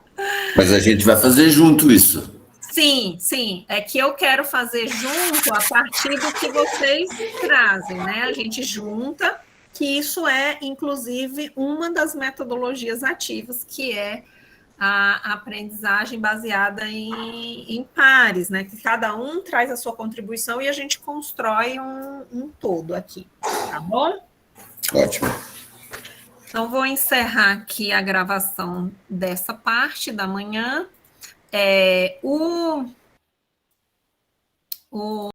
Mas a gente vai fazer junto isso. Sim, sim. É que eu quero fazer junto a partir do que vocês trazem, né? A gente junta que isso é, inclusive, uma das metodologias ativas, que é a aprendizagem baseada em pares, né? Que cada um traz a sua contribuição e a gente constrói um todo aqui, tá bom? Ótimo. Então, vou encerrar aqui a gravação dessa parte da manhã. O